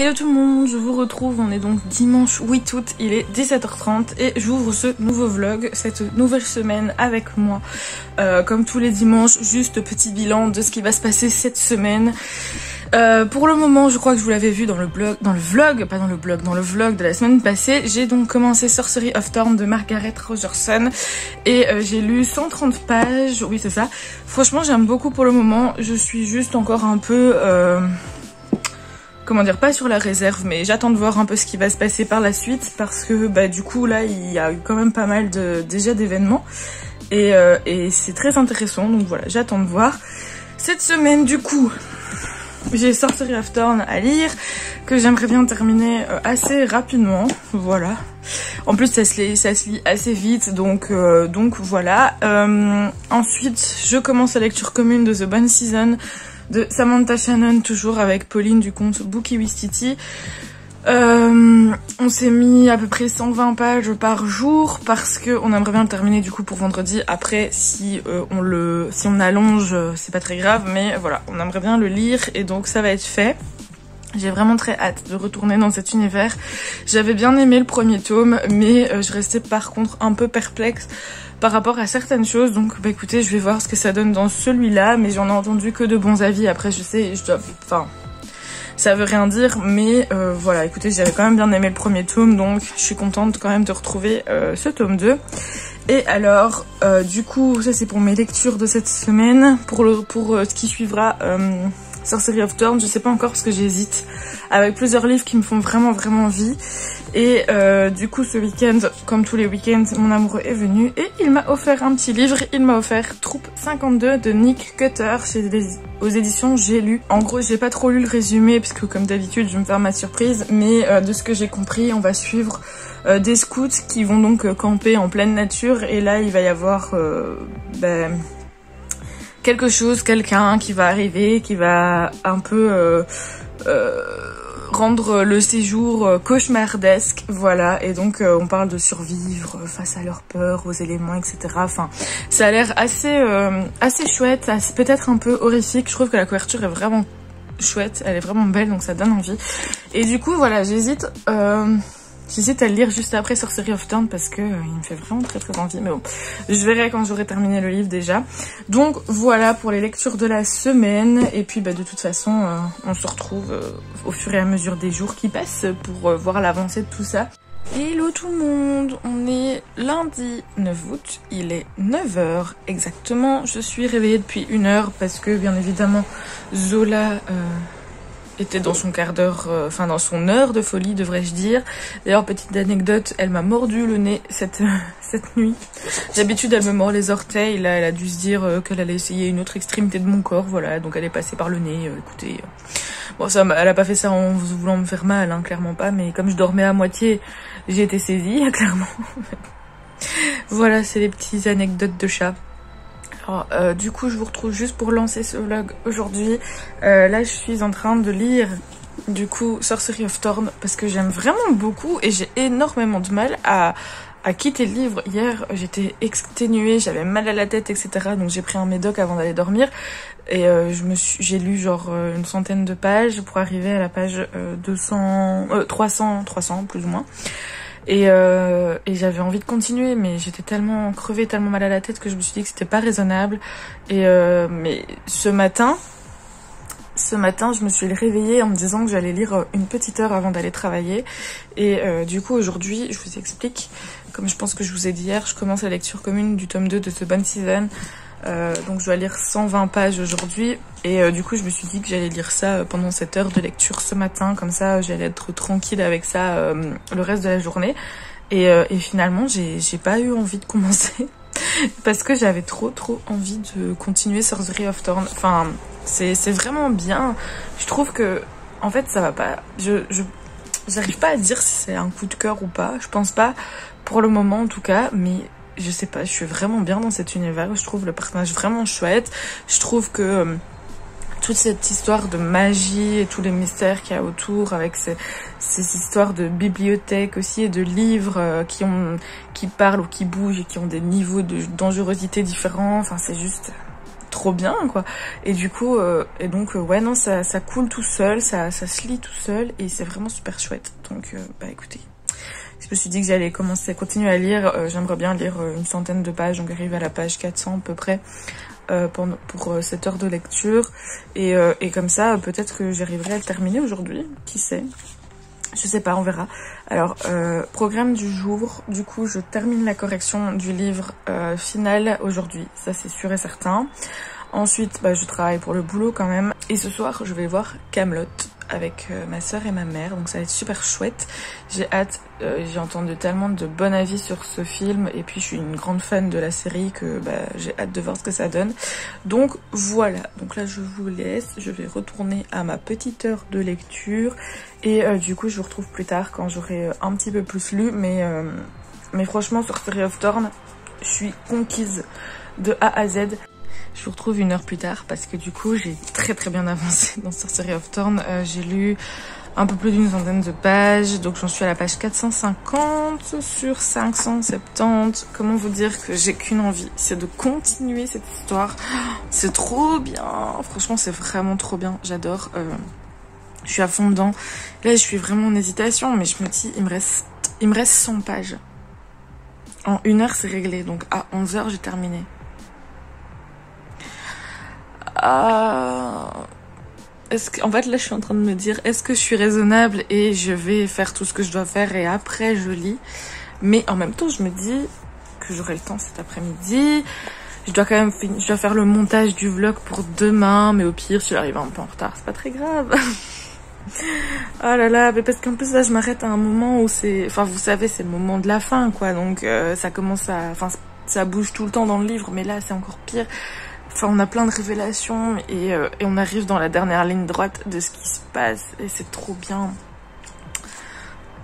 Hello tout le monde, je vous retrouve, on est donc dimanche 8 août, il est 17h30 et j'ouvre ce nouveau vlog, cette nouvelle semaine avec moi. Comme tous les dimanches, juste petit bilan de ce qui va se passer cette semaine. Pour le moment, je crois que je vous l'avais vu dans le vlog de la semaine passée. J'ai donc commencé Sorcery of Thorn de Margaret Rogerson et j'ai lu 130 pages, oui c'est ça. Franchement j'aime beaucoup pour le moment, je suis juste encore un peu... comment dire, pas sur la réserve, mais j'attends de voir un peu ce qui va se passer par la suite parce que du coup là il y a eu quand même pas mal déjà d'événements et c'est très intéressant, donc voilà, j'attends de voir. Cette semaine du coup j'ai Sorcery of Thorn à lire que j'aimerais bien terminer assez rapidement, voilà. En plus ça se lit assez vite, donc voilà. Ensuite je commence la lecture commune de The Bonne Season de Samantha Shannon, toujours avec Pauline du compte Bookie with Titi. On s'est mis à peu près 120 pages par jour parce que on aimerait bien le terminer du coup pour vendredi. Après si on allonge c'est pas très grave, mais voilà, on aimerait bien le lire et donc ça va être fait. J'ai vraiment très hâte de retourner dans cet univers. J'avais bien aimé le premier tome, mais je restais par contre un peu perplexe par rapport à certaines choses. Donc écoutez, je vais voir ce que ça donne dans celui-là, mais j'en ai entendu que de bons avis. Après je sais, ça veut rien dire, mais voilà, écoutez, j'avais quand même bien aimé le premier tome, donc je suis contente quand même de retrouver ce tome 2. Et alors, du coup, ça c'est pour mes lectures de cette semaine. Pour ce qui suivra... Sorcery of Thorn, je sais pas encore parce que j'hésite avec plusieurs livres qui me font vraiment envie. Et du coup ce week-end, comme tous les week-ends, mon amoureux est venu et il m'a offert un petit livre. Il m'a offert Troupe 52 de Nick Cutter aux éditions J'ai lu. En gros j'ai pas trop lu le résumé parce que comme d'habitude je vais me faire ma surprise, mais de ce que j'ai compris on va suivre des scouts qui vont donc camper en pleine nature et là il va y avoir... quelqu'un qui va arriver, qui va un peu rendre le séjour cauchemardesque, voilà, et donc on parle de survivre face à leur peur, aux éléments, etc. Enfin, ça a l'air assez chouette, peut-être un peu horrifique. Je trouve que la couverture est vraiment chouette, elle est vraiment belle, donc ça donne envie. Et du coup, voilà, j'hésite à le lire juste après Sorcery of Thorn parce que il me fait vraiment très envie, mais bon, je verrai quand j'aurai terminé le livre déjà. Donc voilà pour les lectures de la semaine, et puis de toute façon on se retrouve au fur et à mesure des jours qui passent pour voir l'avancée de tout ça. Hello tout le monde, on est lundi 9 août, il est 9h exactement, je suis réveillée depuis 1 heure parce que bien évidemment Zola... était dans son quart d'heure, dans son heure de folie devrais-je dire. D'ailleurs petite anecdote, elle m'a mordu le nez cette nuit. D'habitude elle me mord les orteils, là elle a dû se dire qu'elle allait essayer une autre extrémité de mon corps, voilà, donc elle est passée par le nez, écoutez. Bon ça, elle a pas fait ça en voulant me faire mal, hein, clairement pas, mais comme je dormais à moitié, j'ai été saisie, clairement. Voilà, c'est les petites anecdotes de chat. Alors, du coup je vous retrouve juste pour lancer ce vlog aujourd'hui. Là je suis en train de lire du coup Sorcery of Thorn parce que j'aime vraiment beaucoup et j'ai énormément de mal à quitter le livre. Hier j'étais exténuée, j'avais mal à la tête, etc. Donc j'ai pris un médoc avant d'aller dormir et j'ai lu genre une centaine de pages pour arriver à la page 300 plus ou moins. Et j'avais envie de continuer, mais j'étais tellement crevée, tellement mal à la tête que je me suis dit que c'était pas raisonnable. Et mais ce matin, je me suis réveillée en me disant que j'allais lire une petite heure avant d'aller travailler. Et du coup, aujourd'hui, je vous explique, comme je pense que je vous ai dit hier, je commence la lecture commune du tome 2 de The Bonne Season. Donc je dois lire 120 pages aujourd'hui et du coup je me suis dit que j'allais lire ça pendant cette heure de lecture ce matin, comme ça j'allais être tranquille avec ça le reste de la journée et finalement j'ai pas eu envie de commencer parce que j'avais trop envie de continuer Sorcery of Thorn. Enfin c'est vraiment bien, je trouve que en fait ça va pas, j'arrive pas à dire si c'est un coup de cœur ou pas, je pense pas pour le moment en tout cas, mais je sais pas, je suis vraiment bien dans cet univers, je trouve le personnage vraiment chouette, je trouve que toute cette histoire de magie et tous les mystères qu'il y a autour avec ces histoires de bibliothèques aussi et de livres qui parlent ou qui bougent et qui ont des niveaux de dangerosité différents, enfin c'est juste trop bien quoi. Et du coup ouais non, ça coule tout seul, ça se lit tout seul et c'est vraiment super chouette. Donc bah écoutez, je me suis dit que j'allais continuer à lire. J'aimerais bien lire une centaine de pages, donc arrive à la page 400 à peu près pour cette heure de lecture. Et comme ça, peut-être que j'arriverai à le terminer aujourd'hui, qui sait. Je sais pas, on verra. Alors, programme du jour, du coup, je termine la correction du livre final aujourd'hui, ça c'est sûr et certain. Ensuite, bah, je travaille pour le boulot quand même. Et ce soir, je vais voir Kaamelott avec ma soeur et ma mère, donc ça va être super chouette. J'ai hâte, j'ai entendu tellement de bons avis sur ce film, et puis je suis une grande fan de la série que bah, j'ai hâte de voir ce que ça donne. Donc voilà, donc là je vous laisse, je vais retourner à ma petite heure de lecture, et du coup je vous retrouve plus tard quand j'aurai un petit peu plus lu, mais franchement sur Sorcery of Thorn, je suis conquise de A à Z. Je vous retrouve une heure plus tard parce que du coup j'ai très bien avancé dans Sorcery of Thorn. J'ai lu un peu plus d'une centaine de pages, donc j'en suis à la page 450 sur 570. Comment vous dire que j'ai qu'une envie, c'est de continuer cette histoire. C'est trop bien, franchement c'est vraiment trop bien, j'adore. Je suis à fond dedans. Là je suis vraiment en hésitation, mais je me dis il me reste 100 pages. En une heure c'est réglé, donc à 11h j'ai terminé. En fait là je suis en train de me dire est-ce que je suis raisonnable et je vais faire tout ce que je dois faire et après je lis, mais en même temps je me dis que j'aurai le temps cet après-midi. Je dois quand même je dois faire le montage du vlog pour demain, mais au pire si j'arrive un peu en retard c'est pas très grave. Oh là là, mais parce qu'en plus là je m'arrête à un moment où c'est, enfin vous savez c'est le moment de la fin quoi, donc ça commence à, enfin ça bouge tout le temps dans le livre, mais là c'est encore pire. Enfin, on a plein de révélations et on arrive dans la dernière ligne droite de ce qui se passe et c'est trop bien.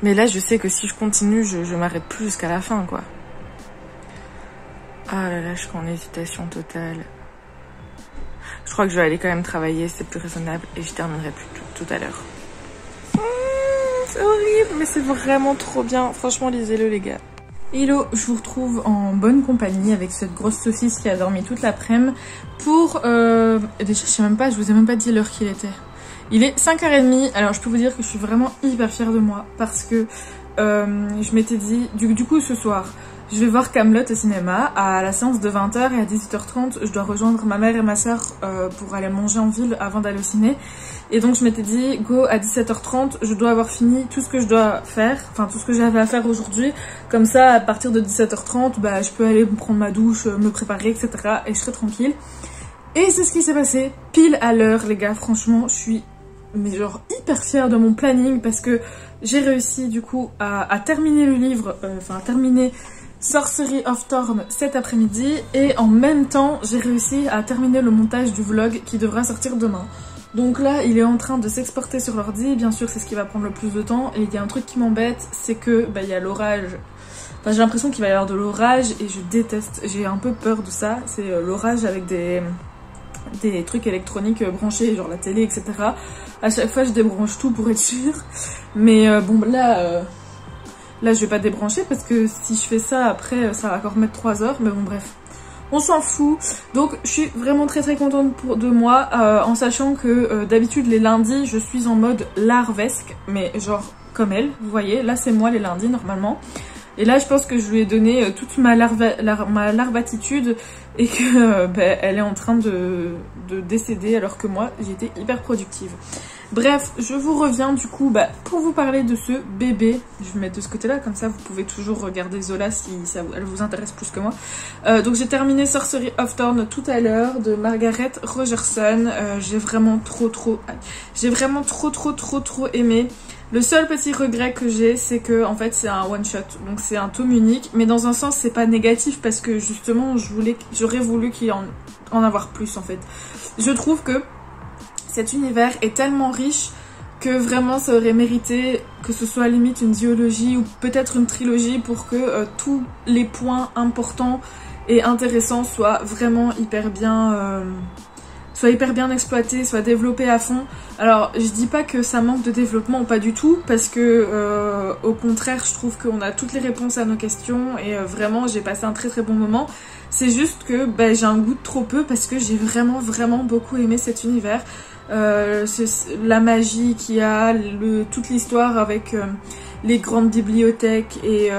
Mais là, je sais que si je continue, je m'arrête plus jusqu'à la fin, quoi. Ah là là, je suis en hésitation totale. Je crois que je vais aller quand même travailler, c'est plus raisonnable et je terminerai plus tout à l'heure. C'est horrible, mais c'est vraiment trop bien. Franchement, lisez-le, les gars. Hello, je vous retrouve en bonne compagnie avec cette grosse saucisse qui a dormi toute l'après-midi pour... Déjà, je sais même pas, je vous ai même pas dit l'heure qu'il était. Il est 5h30, alors je peux vous dire que je suis vraiment hyper fière de moi parce que je m'étais dit... Du coup, ce soir, je vais voir Kaamelott au cinéma à la séance de 20h et à 18h30, je dois rejoindre ma mère et ma soeur pour aller manger en ville avant d'aller au ciné. Et donc je m'étais dit, go, à 17h30, je dois avoir fini tout ce que je dois faire, enfin tout ce que j'avais à faire aujourd'hui. Comme ça, à partir de 17h30, bah, je peux aller me prendre ma douche, me préparer, etc. Et je serai tranquille. Et c'est ce qui s'est passé, pile à l'heure, les gars. Franchement, je suis mais genre hyper fière de mon planning parce que j'ai réussi du coup à terminer le livre, enfin à terminer Sorcery of Thorn cet après-midi. Et en même temps, j'ai réussi à terminer le montage du vlog qui devra sortir demain. Donc là, il est en train de s'exporter sur l'ordi, bien sûr c'est ce qui va prendre le plus de temps. Et il y a un truc qui m'embête, c'est que bah, il y a l'orage. Enfin, j'ai l'impression qu'il va y avoir de l'orage et je déteste, j'ai un peu peur de ça. C'est l'orage avec des trucs électroniques branchés, genre la télé, etc. À chaque fois je débranche tout pour être sûre. Mais bon là je vais pas débrancher parce que si je fais ça après ça va encore mettre 3 heures. Mais bon bref. On s'en fout. Donc je suis vraiment très contente de moi en sachant que d'habitude les lundis je suis en mode larvesque, mais genre comme elle, vous voyez, là c'est moi les lundis normalement. Et là je pense que je lui ai donné toute ma larvatitude et que elle est en train de décéder alors que moi j'étais hyper productive. Bref, je vous reviens du coup pour vous parler de ce bébé. Je vais me mettre de ce côté là, comme ça vous pouvez toujours regarder Zola si elle vous intéresse plus que moi. Donc j'ai terminé Sorcery of Thorn tout à l'heure de Margaret Rogerson. J'ai vraiment trop aimé. Le seul petit regret que j'ai, c'est que en fait c'est un one shot, donc c'est un tome unique, mais dans un sens c'est pas négatif parce que justement j'aurais voulu qu'il y en avoir plus en fait. Je trouve que cet univers est tellement riche que vraiment ça aurait mérité que ce soit limite une duologie ou peut-être une trilogie pour que tous les points importants et intéressants soient vraiment hyper bien soit hyper bien exploité, soit développé à fond. Alors je dis pas que ça manque de développement, pas du tout, parce que au contraire je trouve qu'on a toutes les réponses à nos questions et vraiment j'ai passé un très très bon moment. C'est juste que j'ai un goût de trop peu parce que j'ai vraiment beaucoup aimé cet univers. La magie qu'il y a, toute l'histoire avec les grandes bibliothèques et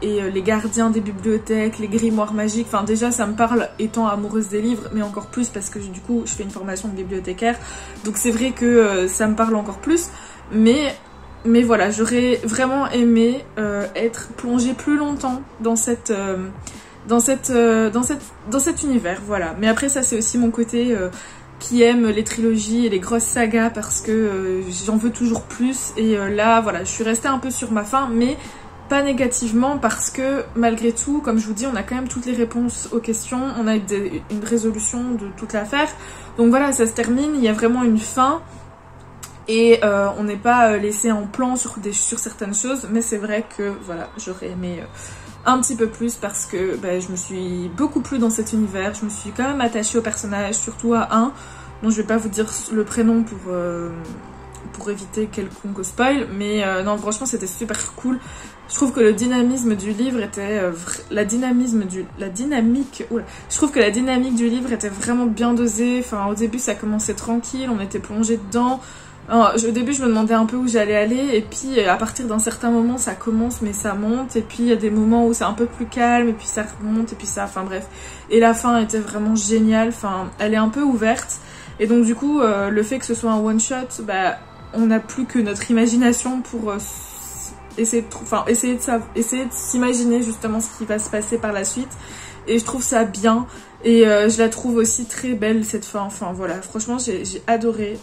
les gardiens des bibliothèques, les grimoires magiques. Enfin déjà ça me parle étant amoureuse des livres, mais encore plus parce que du coup je fais une formation de bibliothécaire. Donc c'est vrai que ça me parle encore plus. Mais voilà, j'aurais vraiment aimé être plongée plus longtemps dans cet univers, voilà. Mais après ça c'est aussi mon côté qui aime les trilogies et les grosses sagas parce que j'en veux toujours plus et là voilà je suis restée un peu sur ma faim, mais pas négativement parce que malgré tout, comme je vous dis, on a quand même toutes les réponses aux questions, on a une résolution de toute l'affaire, donc voilà, ça se termine, il y a vraiment une fin et on n'est pas laissé en plan sur certaines choses, mais c'est vrai que voilà, j'aurais aimé un petit peu plus parce que je me suis beaucoup plu dans cet univers, je me suis quand même attachée au personnage, surtout à un, dont je vais pas vous dire le prénom pour éviter quelconque spoil, mais non franchement c'était super cool. Je trouve que le dynamisme du livre était je trouve que la dynamique du livre était vraiment bien dosée. Enfin au début ça commençait tranquille, on était plongé dedans. Alors, au début je me demandais un peu où j'allais aller et puis à partir d'un certain moment ça commence mais ça monte et puis il y a des moments où c'est un peu plus calme et puis ça remonte et puis ça, enfin bref. Et la fin était vraiment géniale, enfin elle est un peu ouverte et donc du coup le fait que ce soit un one shot, on n'a plus que notre imagination pour essayer de s'imaginer justement ce qui va se passer par la suite et je trouve ça bien. Et je la trouve aussi très belle cette fin, enfin voilà, franchement j'ai adoré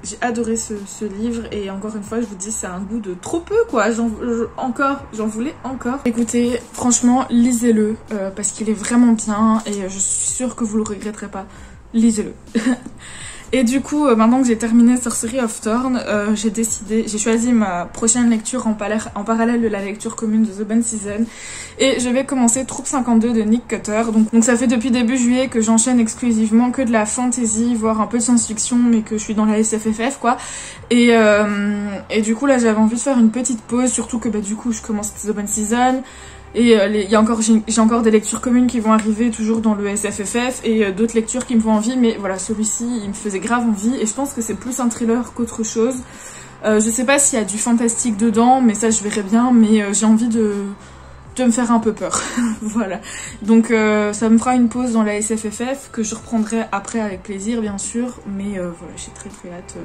ce livre et encore une fois je vous dis c'est un goût de trop peu quoi, j'en voulais encore. Écoutez, franchement lisez-le parce qu'il est vraiment bien et je suis sûre que vous le regretterez pas, lisez-le. Et du coup, maintenant que j'ai terminé Sorcery of Thorn, j'ai choisi ma prochaine lecture en parallèle de la lecture commune de The Bone Season. Et je vais commencer Troupe 52 de Nick Cutter. Donc ça fait depuis début juillet que j'enchaîne exclusivement que de la fantasy, voire un peu de science-fiction, mais que je suis dans la SFFF quoi. Et du coup là j'avais envie de faire une petite pause, surtout que du coup je commence The Bone Season. Et j'ai encore des lectures communes qui vont arriver toujours dans le SFFF et d'autres lectures qui me font envie, mais voilà, celui-ci il me faisait grave envie et je pense que c'est plus un thriller qu'autre chose. Je sais pas s'il y a du fantastique dedans, mais ça je verrai bien, mais j'ai envie de me faire un peu peur. Voilà, donc ça me fera une pause dans la SFFF que je reprendrai après avec plaisir bien sûr, mais voilà, j'ai très hâte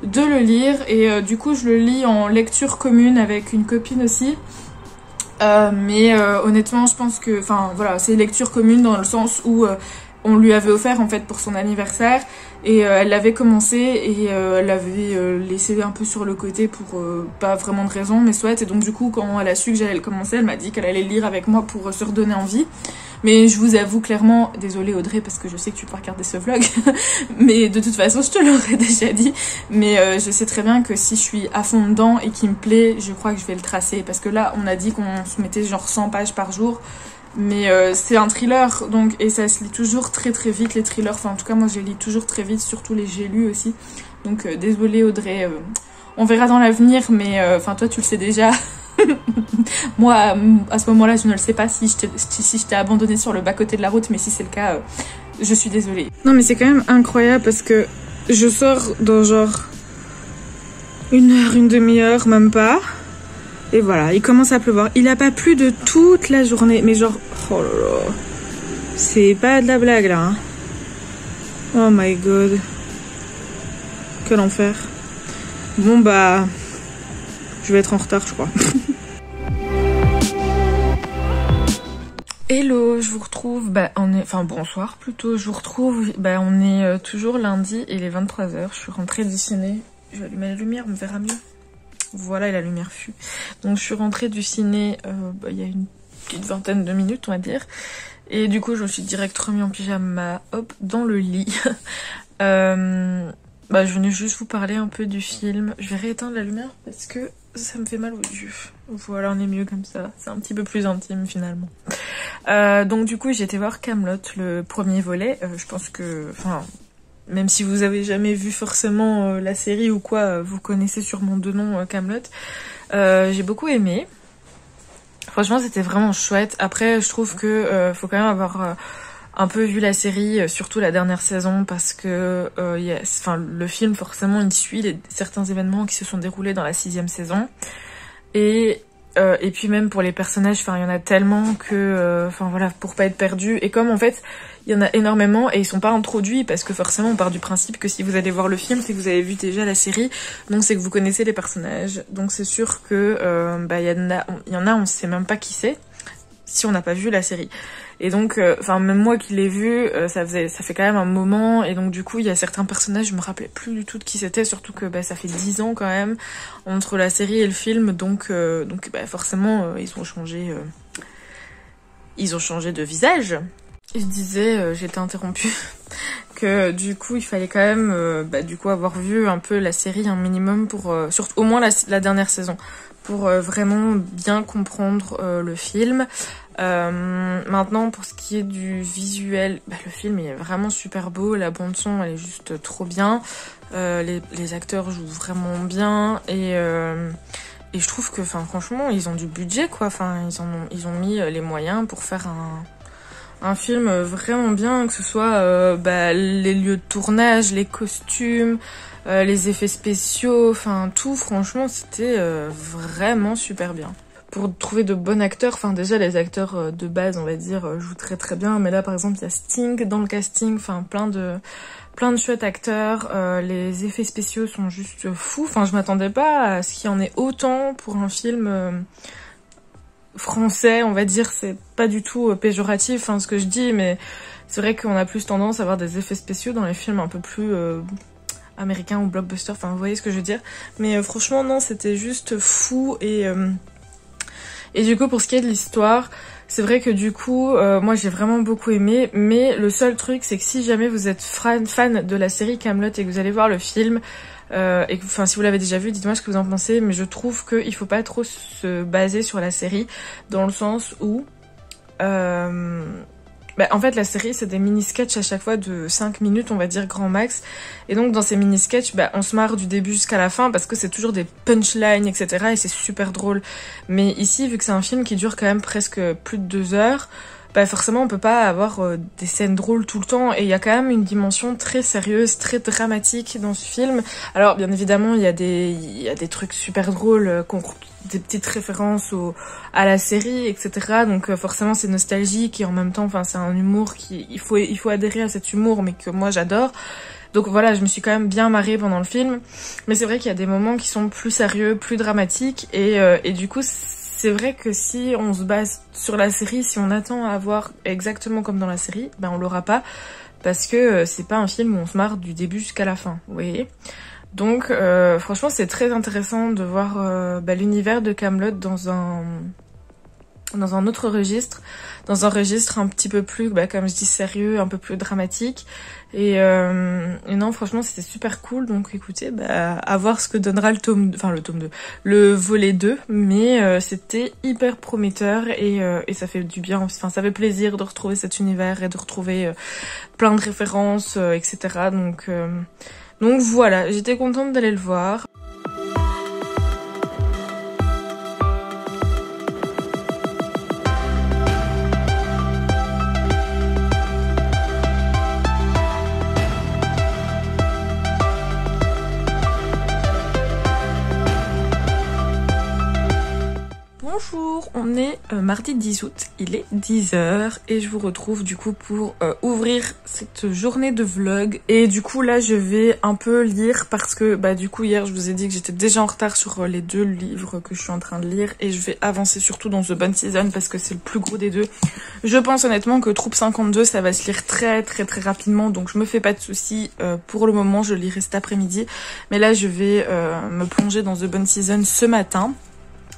de le lire et du coup je le lis en lecture commune avec une copine aussi. Mais honnêtement je pense que, enfin voilà, c'est lecture commune dans le sens où on lui avait offert en fait pour son anniversaire et elle l'avait commencé et elle l'avait laissé un peu sur le côté pour pas vraiment de raison mais soit, et donc du coup quand elle a su que j'allais le commencer elle m'a dit qu'elle allait le lire avec moi pour se redonner envie. Mais je vous avoue clairement, désolée Audrey parce que je sais que tu peux regarder ce vlog, mais de toute façon je te l'aurais déjà dit, mais je sais très bien que si je suis à fond dedans et qu'il me plaît, je crois que je vais le tracer, parce que là on a dit qu'on se mettait genre 100 pages par jour, mais c'est un thriller donc, et ça se lit toujours très vite les thrillers, enfin en tout cas moi je les lis toujours très vite, surtout les j'ai lus aussi, donc désolée Audrey, on verra dans l'avenir, mais enfin toi tu le sais déjà. Moi à ce moment là je ne le sais pas si je t'ai abandonné sur le bas côté de la route, mais si c'est le cas je suis désolée. Non mais c'est quand même incroyable parce que je sors dans genre une heure, une demi-heure, même pas, et voilà il commence à pleuvoir. Il a pas plu de toute la journée, mais genre oh là là, c'est pas de la blague là hein. Oh my god, quel enfer. Bon je vais être en retard je crois. Hello, je vous retrouve, bonsoir plutôt, je vous retrouve, on est toujours lundi et il est 23h, je suis rentrée du ciné, je vais allumer la lumière, on me verra mieux. Voilà, et la lumière fut. Donc je suis rentrée du ciné il y a une petite vingtaine de minutes on va dire, et du coup je me suis direct remis en pyjama, hop, dans le lit. Je venais juste vous parler un peu du film, je vais rééteindre la lumière parce que ça me fait mal aux yeux. Voilà, on est mieux comme ça, c'est un petit peu plus intime finalement. Donc du coup j'ai été voir Kaamelott, le premier volet, je pense que, enfin même si vous avez jamais vu forcément la série ou quoi, vous connaissez sûrement de nom Kaamelott. J'ai beaucoup aimé. Franchement, c'était vraiment chouette. Après, je trouve que faut quand même avoir un peu vu la série, surtout la dernière saison, parce que le film, forcément, il suit certains événements qui se sont déroulés dans la 6e saison. Et puis même pour les personnages, il y en a tellement que, voilà, pour pas être perdu. Et comme en fait, il y en a énormément et ils sont pas introduits, parce que forcément on part du principe que si vous allez voir le film, c'est que vous avez vu déjà la série, donc c'est que vous connaissez les personnages. Donc c'est sûr que il y en a, on sait même pas qui c'est si on n'a pas vu la série. Et donc, même moi qui l'ai vu, ça fait quand même un moment, et donc du coup, il y a certains personnages, je me rappelais plus du tout de qui c'était, surtout que ça fait 10 ans quand même, entre la série et le film, donc forcément, ils ont changé de visage. Je disais, j'étais interrompue, que du coup, il fallait quand même, avoir vu un peu la série un minimum pour, surtout au moins la dernière saison, pour vraiment bien comprendre le film. Maintenant, pour ce qui est du visuel, le film il est vraiment super beau, la bande son elle est juste trop bien, les acteurs jouent vraiment bien, et je trouve que franchement ils ont du budget quoi, ils ont mis les moyens pour faire un film vraiment bien, que ce soit les lieux de tournage, les costumes, les effets spéciaux, tout, franchement c'était vraiment super bien. Pour trouver de bons acteurs, déjà les acteurs de base on va dire jouent très très bien, mais là par exemple il y a Sting dans le casting, plein de chouettes acteurs, les effets spéciaux sont juste fous, je m'attendais pas à ce qu'il y en ait autant pour un film français, on va dire. C'est pas du tout péjoratif ce que je dis, mais c'est vrai qu'on a plus tendance à avoir des effets spéciaux dans les films un peu plus américains ou blockbusters, vous voyez ce que je veux dire. Mais franchement non, c'était juste fou. Et du coup, pour ce qui est de l'histoire, c'est vrai que du coup, moi j'ai vraiment beaucoup aimé, mais le seul truc c'est que si jamais vous êtes fan de la série Kaamelott et que vous allez voir le film, et que, si vous l'avez déjà vu, dites-moi ce que vous en pensez, mais je trouve qu'il faut pas trop se baser sur la série, dans le sens où en fait la série c'est des mini-sketchs à chaque fois de 5 minutes on va dire grand max, et donc dans ces mini-sketchs on se marre du début jusqu'à la fin parce que c'est toujours des punchlines etc, et c'est super drôle. Mais ici, vu que c'est un film qui dure quand même presque plus de 2 heures, forcément on peut pas avoir des scènes drôles tout le temps, et il y a quand même une dimension très sérieuse, très dramatique dans ce film. Alors bien évidemment il y a des trucs super drôles, des petites références à la série etc, donc forcément c'est nostalgique, et en même temps c'est un humour il faut adhérer à cet humour, mais que moi j'adore. Donc voilà, je me suis quand même bien marrée pendant le film, mais c'est vrai qu'il y a des moments qui sont plus sérieux, plus dramatiques, et du coup c'est vrai que si on se base sur la série, si on attend à voir exactement comme dans la série, on l'aura pas, parce que c'est pas un film où on se marre du début jusqu'à la fin, vous voyez. Donc franchement c'est très intéressant de voir l'univers de Kaamelott dans un autre registre, dans un registre un petit peu plus, comme je dis, sérieux, un peu plus dramatique. Et non, franchement, c'était super cool. Donc écoutez, à voir ce que donnera le tome 2, le volet 2. Mais c'était hyper prometteur, et ça fait du bien. Ça fait plaisir de retrouver cet univers et de retrouver plein de références, etc. Donc voilà, j'étais contente d'aller le voir. Bonjour, on est mardi 10 août, il est 10h et je vous retrouve du coup pour ouvrir cette journée de vlog. Et du coup là je vais un peu lire parce que du coup hier je vous ai dit que j'étais déjà en retard sur les 2 livres que je suis en train de lire, et je vais avancer surtout dans The Bone Season parce que c'est le plus gros des 2. Je pense honnêtement que Troupe 52 ça va se lire très très très rapidement, donc je me fais pas de soucis. Pour le moment je lirai cet après-midi, mais là je vais me plonger dans The Bone Season ce matin.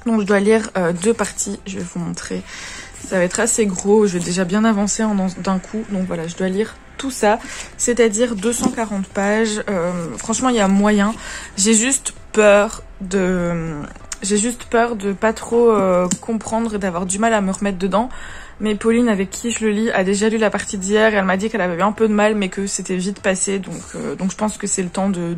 Donc je dois lire 2 parties, je vais vous montrer. Ça va être assez gros, je vais déjà bien avancer d'un coup. Donc voilà, je dois lire tout ça, c'est-à-dire 240 pages. Franchement, il y a moyen. J'ai juste peur de... J'ai juste peur de pas trop comprendre et d'avoir du mal à me remettre dedans. Mais Pauline, avec qui je le lis, a déjà lu la partie d'hier et elle m'a dit qu'elle avait eu un peu de mal mais que c'était vite passé. Donc je pense que c'est le temps de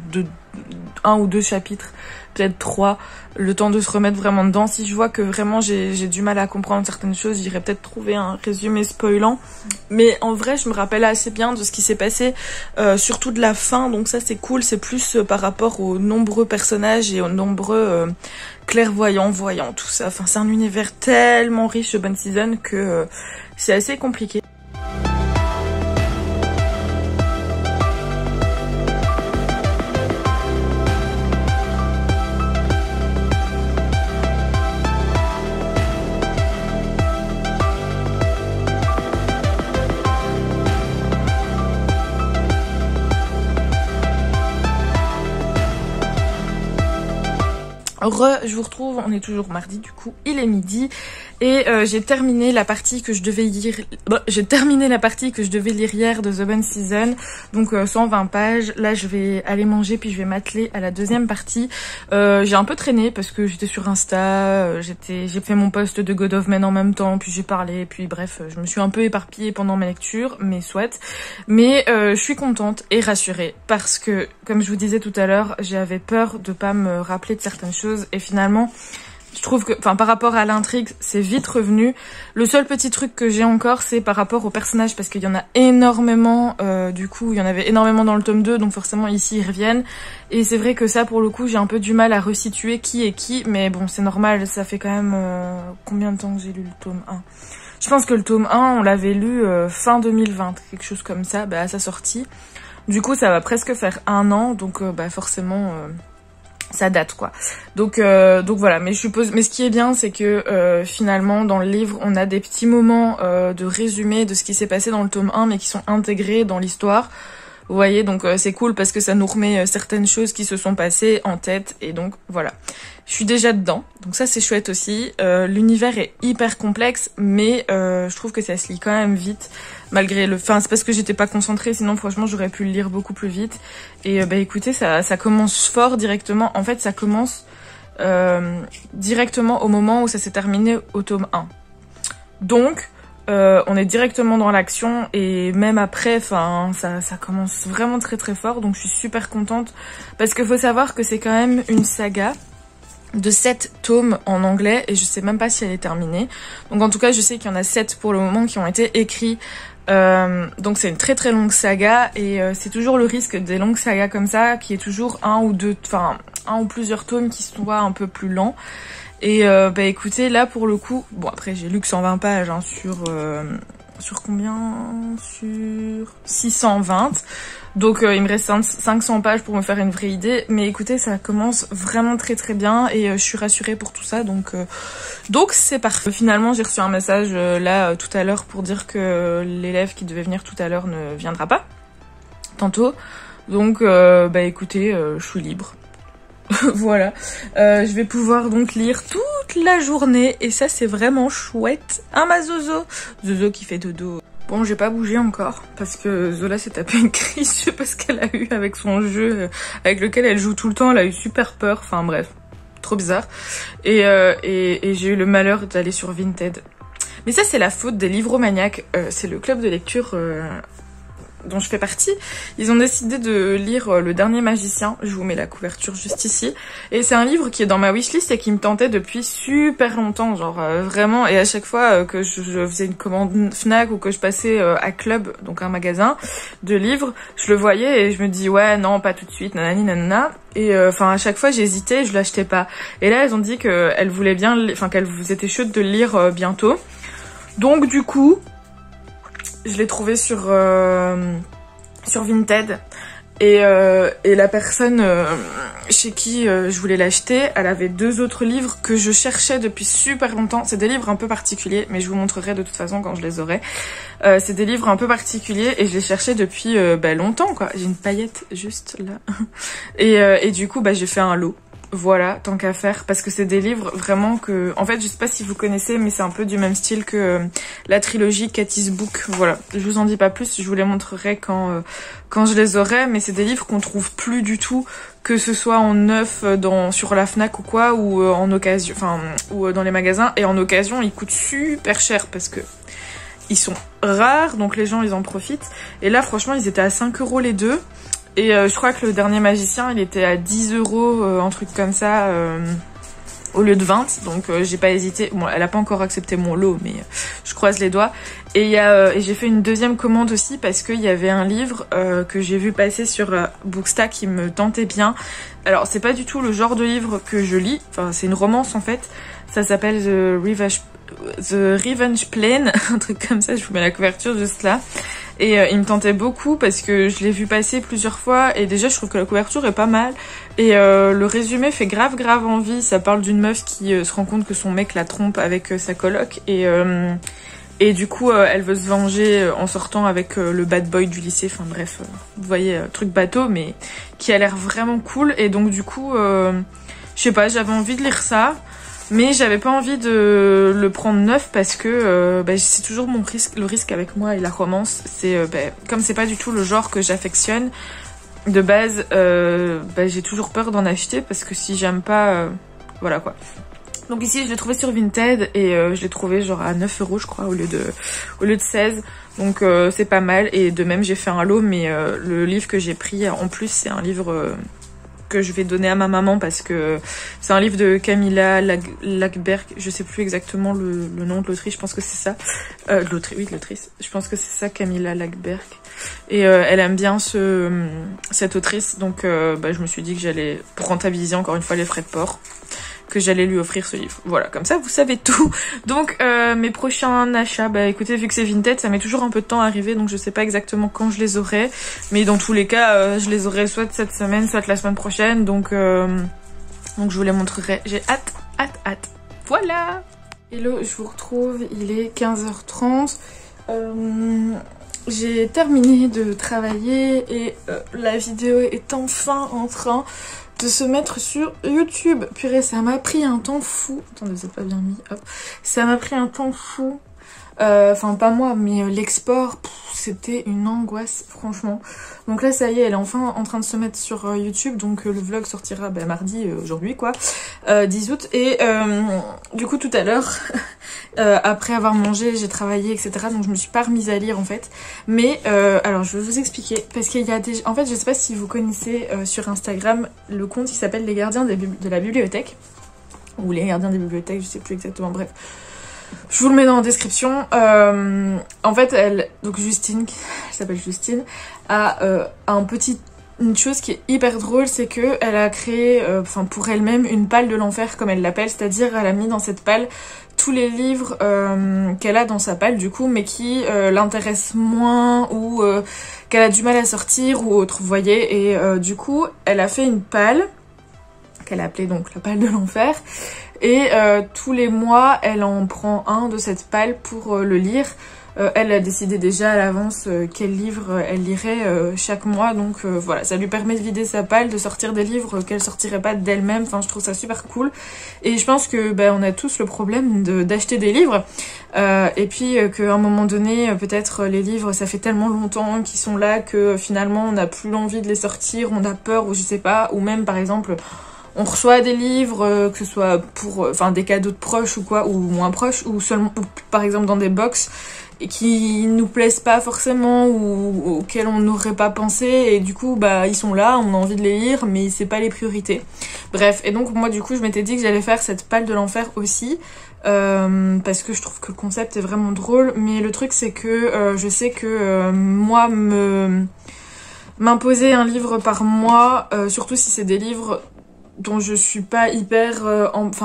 1 ou 2 chapitres, peut-être 3, le temps de se remettre vraiment dedans. Si je vois que vraiment j'ai du mal à comprendre certaines choses, j'irai peut-être trouver un résumé spoilant. Mais en vrai, je me rappelle assez bien de ce qui s'est passé, surtout de la fin. Donc ça, c'est cool. C'est plus par rapport aux nombreux personnages et aux nombreux clairvoyants, voyants, tout ça. Enfin, c'est un univers tellement riche de Bonne Season que c'est assez compliqué. Je vous retrouve, on est toujours mardi du coup, il est midi et j'ai terminé la partie que je devais lire. J'ai terminé la partie que je devais lire hier de The Bonne Season, donc 120 pages. Là, je vais aller manger puis je vais m'atteler à la deuxième partie. J'ai un peu traîné parce que j'étais sur Insta, j'ai fait mon post de God of Men en même temps, puis j'ai parlé, puis bref, je me suis un peu éparpillée pendant mes lectures, mais soit. Mais je suis contente et rassurée parce que, comme je vous disais tout à l'heure, j'avais peur de pas me rappeler de certaines choses. Et finalement, je trouve que, enfin, par rapport à l'intrigue, c'est vite revenu. Le seul petit truc que j'ai encore, c'est par rapport aux personnages, parce qu'il y en a énormément, du coup, il y en avait énormément dans le tome 2, donc forcément, ici, ils reviennent. Et c'est vrai que ça, pour le coup, j'ai un peu du mal à resituer qui est qui, mais bon, c'est normal, ça fait quand même, combien de temps que j'ai lu le tome 1 ? Je pense que le tome 1, on l'avait lu fin 2020, quelque chose comme ça, à sa sortie. Du coup, ça va presque faire 1 an, donc forcément... ça date quoi. Donc voilà, mais je suppose, mais ce qui est bien, c'est que finalement dans le livre on a des petits moments de résumé de ce qui s'est passé dans le tome 1 mais qui sont intégrés dans l'histoire. Vous voyez, donc c'est cool parce que ça nous remet certaines choses qui se sont passées en tête et donc voilà. Je suis déjà dedans, donc ça c'est chouette aussi. L'univers est hyper complexe mais je trouve que ça se lit quand même vite. Malgré le... Enfin, c'est parce que j'étais pas concentrée, sinon franchement j'aurais pu le lire beaucoup plus vite. Et écoutez, ça commence fort directement. En fait, ça commence directement au moment où ça s'est terminé au tome 1. Donc, on est directement dans l'action et même après, enfin, ça commence vraiment très très fort. Donc je suis super contente parce qu'il faut savoir que c'est quand même une saga de 7 tomes en anglais et je sais même pas si elle est terminée. Donc en tout cas, je sais qu'il y en a 7 pour le moment qui ont été écrits. Donc c'est une très très longue saga et c'est toujours le risque des longues sagas comme ça qui est toujours un ou plusieurs tomes qui soient un peu plus lents. Et écoutez, là pour le coup, bon après j'ai lu que 120 pages hein, sur combien? Sur 620. Donc il me reste 500 pages pour me faire une vraie idée. Mais écoutez, ça commence vraiment très très bien et je suis rassurée pour tout ça. Donc c'est parfait. Finalement, j'ai reçu un message là tout à l'heure pour dire que l'élève qui devait venir tout à l'heure ne viendra pas tantôt. Donc écoutez, je suis libre. Voilà, je vais pouvoir donc lire toute la journée et ça c'est vraiment chouette. Ah ma Zozo qui fait dodo. Bon, j'ai pas bougé encore parce que Zola s'est tapé une crise, je sais pas ce qu'elle a eu avec son jeu avec lequel elle joue tout le temps, elle a eu super peur, enfin bref, trop bizarre. Et j'ai eu le malheur d'aller sur Vinted. Mais ça c'est la faute des livromaniacs, c'est le club de lecture dont je fais partie. Ils ont décidé de lire Le Dernier Magicien, je vous mets la couverture juste ici, et c'est un livre qui est dans ma wishlist et qui me tentait depuis super longtemps, genre vraiment, et à chaque fois que je faisais une commande Fnac ou que je passais à Club, donc un magasin de livres, je le voyais et je me dis ouais non pas tout de suite, nanani nanana, et à chaque fois j'hésitais et je l'achetais pas, et là elles ont dit qu'elles voulaient bien, qu'elles étaient chaudes de le lire bientôt, donc du coup je l'ai trouvé sur Vinted et la personne chez qui je voulais l'acheter, elle avait 2 autres livres que je cherchais depuis super longtemps. C'est des livres un peu particuliers, mais je vous montrerai de toute façon quand je les aurai. C'est des livres un peu particuliers et je les cherchais depuis longtemps quoi. J'ai une paillette juste là et du coup j'ai fait un lot. voilà, tant qu'à faire, parce que c'est des livres vraiment que... En fait, je sais pas si vous connaissez, mais c'est un peu du même style que la trilogie Cathy's Book. Voilà, je vous en dis pas plus, je vous les montrerai quand je les aurai, mais c'est des livres qu'on trouve plus du tout, que ce soit en neuf sur la Fnac ou quoi, ou en occasion, enfin, ou dans les magasins, et en occasion, ils coûtent super cher, parce que ils sont rares, donc les gens, ils en profitent. Et là, franchement, ils étaient à 5 € les deux. Et je crois que le dernier magicien, il était à 10 €, un truc comme ça, au lieu de 20. Donc j'ai pas hésité. Bon, elle a pas encore accepté mon lot, mais je croise les doigts. Et, et j'ai fait une deuxième commande aussi parce qu'il y avait un livre que j'ai vu passer sur Bookstack qui me tentait bien. Alors c'est pas du tout le genre de livre que je lis. Enfin, c'est une romance en fait. Ça s'appelle The Revenge Plane, un truc comme ça. Je vous mets la couverture juste là. Et il me tentait beaucoup parce que je l'ai vu passer plusieurs fois et déjà je trouve que la couverture est pas mal et le résumé fait grave envie. Ça parle d'une meuf qui se rend compte que son mec la trompe avec sa coloc et du coup elle veut se venger en sortant avec le bad boy du lycée. Enfin bref, vous voyez, truc bateau mais qui a l'air vraiment cool. Et donc du coup je sais pas, j'avais envie de lire ça. Mais j'avais pas envie de le prendre neuf parce que c'est toujours le risque avec moi et la romance. C'est comme c'est pas du tout le genre que j'affectionne de base, j'ai toujours peur d'en acheter parce que si j'aime pas, voilà quoi. Donc ici je l'ai trouvé sur Vinted et je l'ai trouvé genre à 9 € je crois au lieu de 16. Donc c'est pas mal et de même j'ai fait un lot mais le livre que j'ai pris en plus c'est un livre... que je vais donner à ma maman parce que c'est un livre de Camilla Lackberg, je sais plus exactement le nom de l'autrice, je pense que c'est ça, de l'autrice, je pense que c'est ça, Camilla Lackberg, et elle aime bien cette autrice, donc je me suis dit que j'allais, pour rentabiliser encore une fois les frais de port, que j'allais lui offrir ce livre. Voilà, comme ça vous savez tout. Donc mes prochains achats, écoutez, vu que c'est Vinted, ça met toujours un peu de temps à arriver, donc je sais pas exactement quand je les aurai, mais dans tous les cas, je les aurai soit cette semaine, soit la semaine prochaine, donc je vous les montrerai. J'ai hâte. Voilà. Hello, je vous retrouve, il est 15h30. J'ai terminé de travailler et la vidéo est enfin en train de se mettre sur YouTube. Purée, ça m'a pris un temps fou. Attendez, vous êtes pas bien mis. Hop. Ça m'a pris un temps fou. Enfin, pas moi, mais l'export, c'était une angoisse, franchement. Donc là, ça y est, elle est enfin en train de se mettre sur YouTube. Donc le vlog sortira mardi, aujourd'hui, quoi. 10 août. Et du coup, tout à l'heure, après avoir mangé, j'ai travaillé, etc. Donc je me suis pas remise à lire, en fait. Mais, alors, je vais vous expliquer. Parce qu'il y a des... En fait, je sais pas si vous connaissez sur Instagram le compte qui s'appelle Les Gardiens de la Bibliothèque. Ou Les Gardiens des Bibliothèques, je sais plus exactement, bref. Je vous le mets dans la description. En fait, donc Justine, elle s'appelle Justine, a une chose qui est hyper drôle, c'est que elle a créé, pour elle-même, une palle de l'enfer, comme elle l'appelle, c'est-à-dire elle a mis dans cette palle tous les livres qu'elle a dans sa palle, du coup, mais qui l'intéressent moins ou qu'elle a du mal à sortir ou autre, vous voyez. Et du coup, elle a fait une palle qu'elle a appelée donc la palle de l'enfer. Et tous les mois, elle en prend un de cette palle pour le lire. Elle a décidé déjà à l'avance quel livre elle lirait chaque mois. Donc voilà, ça lui permet de vider sa palle, de sortir des livres qu'elle sortirait pas d'elle-même. Enfin, je trouve ça super cool. Et je pense que on a tous le problème d'acheter des livres. Et puis qu'à un moment donné, peut-être les livres, ça fait tellement longtemps qu'ils sont là que finalement, on n'a plus l'envie de les sortir, on a peur ou je sais pas. Ou même par exemple... On reçoit des livres, que ce soit pour des cadeaux de proches ou quoi, ou moins proches, ou seulement par exemple dans des box et qui nous plaisent pas forcément ou auxquels on n'aurait pas pensé, et du coup ils sont là, on a envie de les lire, mais c'est pas les priorités. Bref, et donc moi du coup je m'étais dit que j'allais faire cette palle de l'enfer aussi, parce que je trouve que le concept est vraiment drôle, mais le truc c'est que je sais que moi m'imposer un livre par mois, surtout si c'est des livres dont je suis pas hyper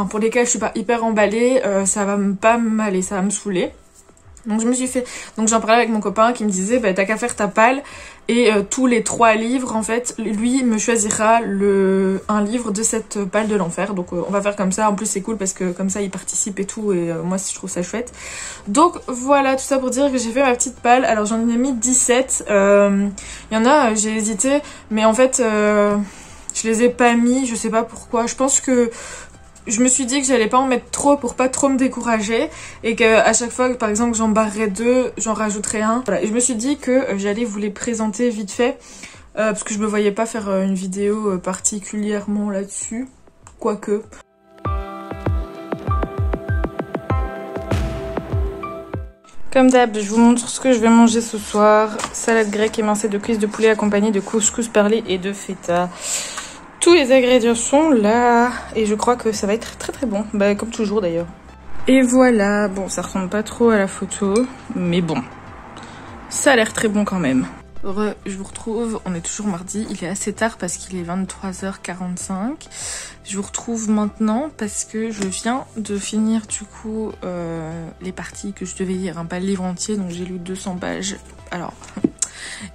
pour lesquels je suis pas hyper emballée, ça va pas m'aller, ça va me saouler. Donc j'en parlais avec mon copain qui me disait t'as qu'à faire ta palle et tous les 3 livres en fait, lui me choisira un livre de cette palle de l'enfer. Donc on va faire comme ça, en plus c'est cool parce que comme ça il participe et tout, et moi je trouve ça chouette. Donc voilà, tout ça pour dire que j'ai fait ma petite palle. Alors j'en ai mis 17, il y en a j'ai hésité, mais en fait Je les ai pas mis, je sais pas pourquoi. Je pense que je me suis dit que j'allais pas en mettre trop pour pas trop me décourager et qu'à chaque fois, par exemple, j'en barrerais 2, j'en rajouterais un. Voilà. Et je me suis dit que j'allais vous les présenter vite fait parce que je me voyais pas faire une vidéo particulièrement là-dessus, quoique. Comme d'hab, je vous montre ce que je vais manger ce soir. Salade grecque émincée de cuisses de poulet accompagnée de couscous perlé et de feta. Tous les ingrédients sont là et je crois que ça va être très très bon, bah, comme toujours d'ailleurs. Et voilà, bon ça ressemble pas trop à la photo, mais bon, ça a l'air très bon quand même. Je vous retrouve, on est toujours mardi, il est assez tard parce qu'il est 23h45. Je vous retrouve maintenant parce que je viens de finir du coup les parties que je devais lire, hein, pas le livre entier, donc j'ai lu 200 pages. Alors,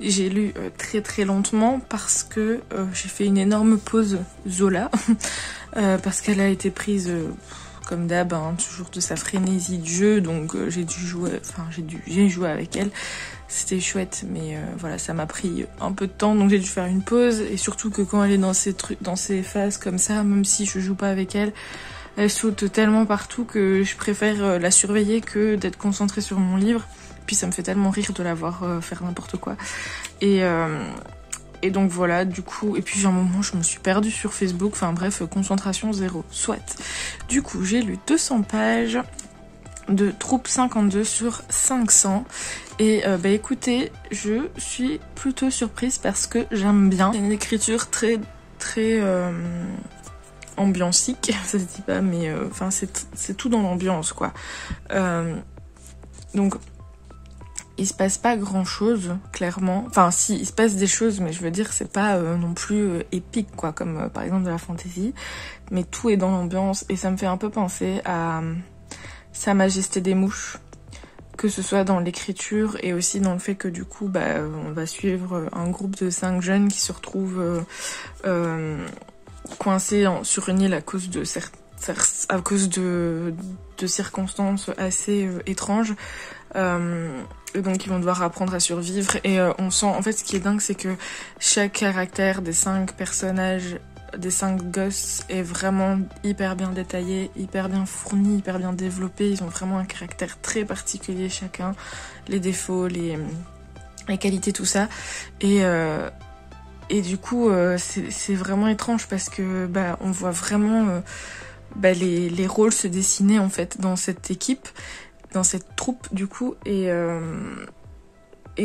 j'ai lu très très lentement parce que j'ai fait une énorme pause Zola, parce qu'elle a été prise... comme d'hab, hein, toujours de sa frénésie de jeu, donc j'ai dû jouer, enfin j'ai joué avec elle, c'était chouette, mais voilà, ça m'a pris un peu de temps, donc j'ai dû faire une pause, et surtout que quand elle est dans ces trucs, dans ces phases comme ça, même si je joue pas avec elle, elle saute tellement partout que je préfère la surveiller que d'être concentrée sur mon livre, puis ça me fait tellement rire de la voir faire n'importe quoi, et donc voilà, du coup, et puis j'ai un moment je me suis perdue sur Facebook, enfin bref, concentration zéro, soit. Du coup, j'ai lu 200 pages de Troupe 52 sur 500, et bah écoutez, je suis plutôt surprise parce que j'aime bien. C'est une écriture très ambiancique, ça se dit pas, mais enfin c'est tout dans l'ambiance quoi. Donc... il se passe pas grand chose, clairement. Enfin, si, il se passe des choses, mais je veux dire, c'est pas non plus épique, quoi, comme par exemple de la fantasy. Mais tout est dans l'ambiance et ça me fait un peu penser à Sa Majesté des Mouches. Que ce soit dans l'écriture et aussi dans le fait que du coup, bah, on va suivre un groupe de 5 jeunes qui se retrouvent coincés sur une île à cause de circonstances assez étranges. Et donc ils vont devoir apprendre à survivre et on sent, en fait ce qui est dingue c'est que chaque caractère des 5 personnages, des 5 gosses est vraiment hyper bien détaillé, hyper bien fourni, hyper bien développé. Ils ont vraiment un caractère très particulier chacun, les défauts, les qualités, tout ça. Et du coup c'est vraiment étrange parce que bah, on voit vraiment bah, les rôles se dessiner en fait dans cette équipe, dans cette troupe du coup, et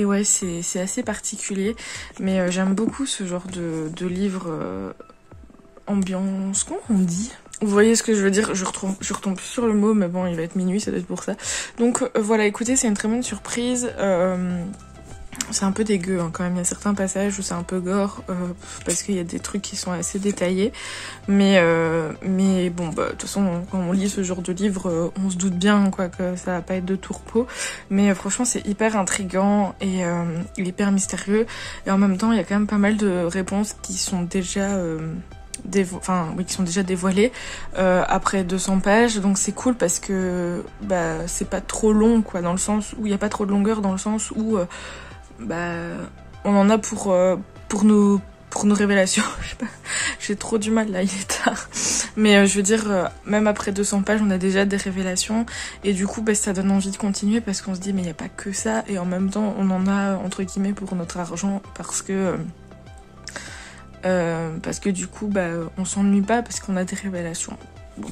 ouais c'est assez particulier, mais j'aime beaucoup ce genre de livre ambiance, comment on dit, vous voyez ce que je veux dire, je retombe plus sur le mot, mais bon il va être minuit, ça doit être pour ça. Donc voilà, écoutez, c'est une très bonne surprise. C'est un peu dégueu hein, quand même, il y a certains passages où c'est un peu gore parce qu'il y a des trucs qui sont assez détaillés, mais bon bah de toute façon quand on lit ce genre de livre on se doute bien quoi que ça va pas être de tout repos, mais franchement c'est hyper intriguant et hyper mystérieux, et en même temps il y a quand même pas mal de réponses qui sont déjà qui sont déjà dévoilées après 200 pages, donc c'est cool parce que bah c'est pas trop long quoi, dans le sens où il y a pas trop de longueur, dans le sens où bah on en a pour nos révélations. Je sais pas, j'ai trop du mal là, il est tard, mais je veux dire même après 200 pages on a déjà des révélations, et du coup bah, ça donne envie de continuer parce qu'on se dit mais il n'y a pas que ça, et en même temps on en a entre guillemets pour notre argent parce que du coup bah on s'ennuie pas parce qu'on a des révélations. Bon.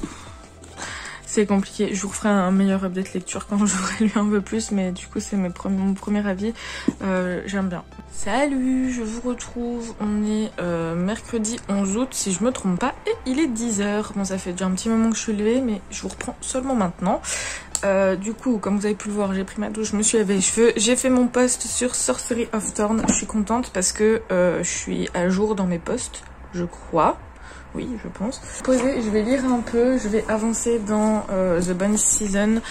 C'est compliqué, je vous referai un meilleur update lecture quand j'aurai lu un peu plus, mais du coup c'est mon premier avis, j'aime bien. Salut, je vous retrouve, on est mercredi 11 août si je me trompe pas, et il est 10h. Bon ça fait déjà un petit moment que je suis levée, mais je vous reprends seulement maintenant. Du coup, comme vous avez pu le voir, j'ai pris ma douche, je me suis lavé les cheveux, j'ai fait mon post sur Sorcery of Thorn. Je suis contente parce que je suis à jour dans mes posts, je crois. oui, je pense. Posé, je vais lire un peu, je vais avancer dans The Bunny Season,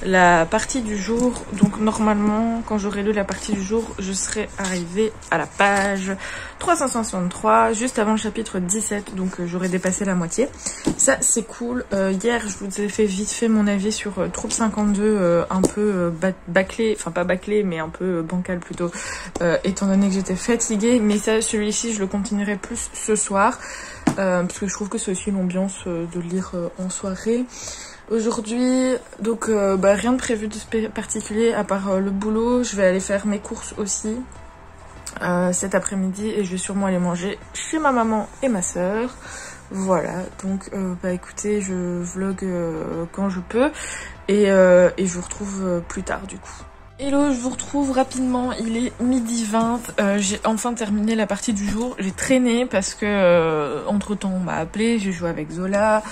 la partie du jour. Donc normalement, quand j'aurai lu la partie du jour, je serai arrivée à la page 363, juste avant le chapitre 17, donc j'aurai dépassé la moitié. Ça, c'est cool. Hier, je vous ai fait vite fait mon avis sur Troupe 52, un peu bâclé, enfin pas bâclé, mais un peu bancal plutôt, étant donné que j'étais fatiguée. Mais ça, celui-ci, je le continuerai plus ce soir. Parce que je trouve que c'est aussi une ambiance de lire en soirée. Aujourd'hui, donc rien de prévu de particulier à part le boulot. Je vais aller faire mes courses aussi cet après-midi et je vais sûrement aller manger chez ma maman et ma sœur. Voilà, donc écoutez, je vlog quand je peux et je vous retrouve plus tard du coup. Hello, je vous retrouve rapidement, il est 12h20, j'ai enfin terminé la partie du jour, j'ai traîné parce que entre temps on m'a appelé, j'ai joué avec Zola,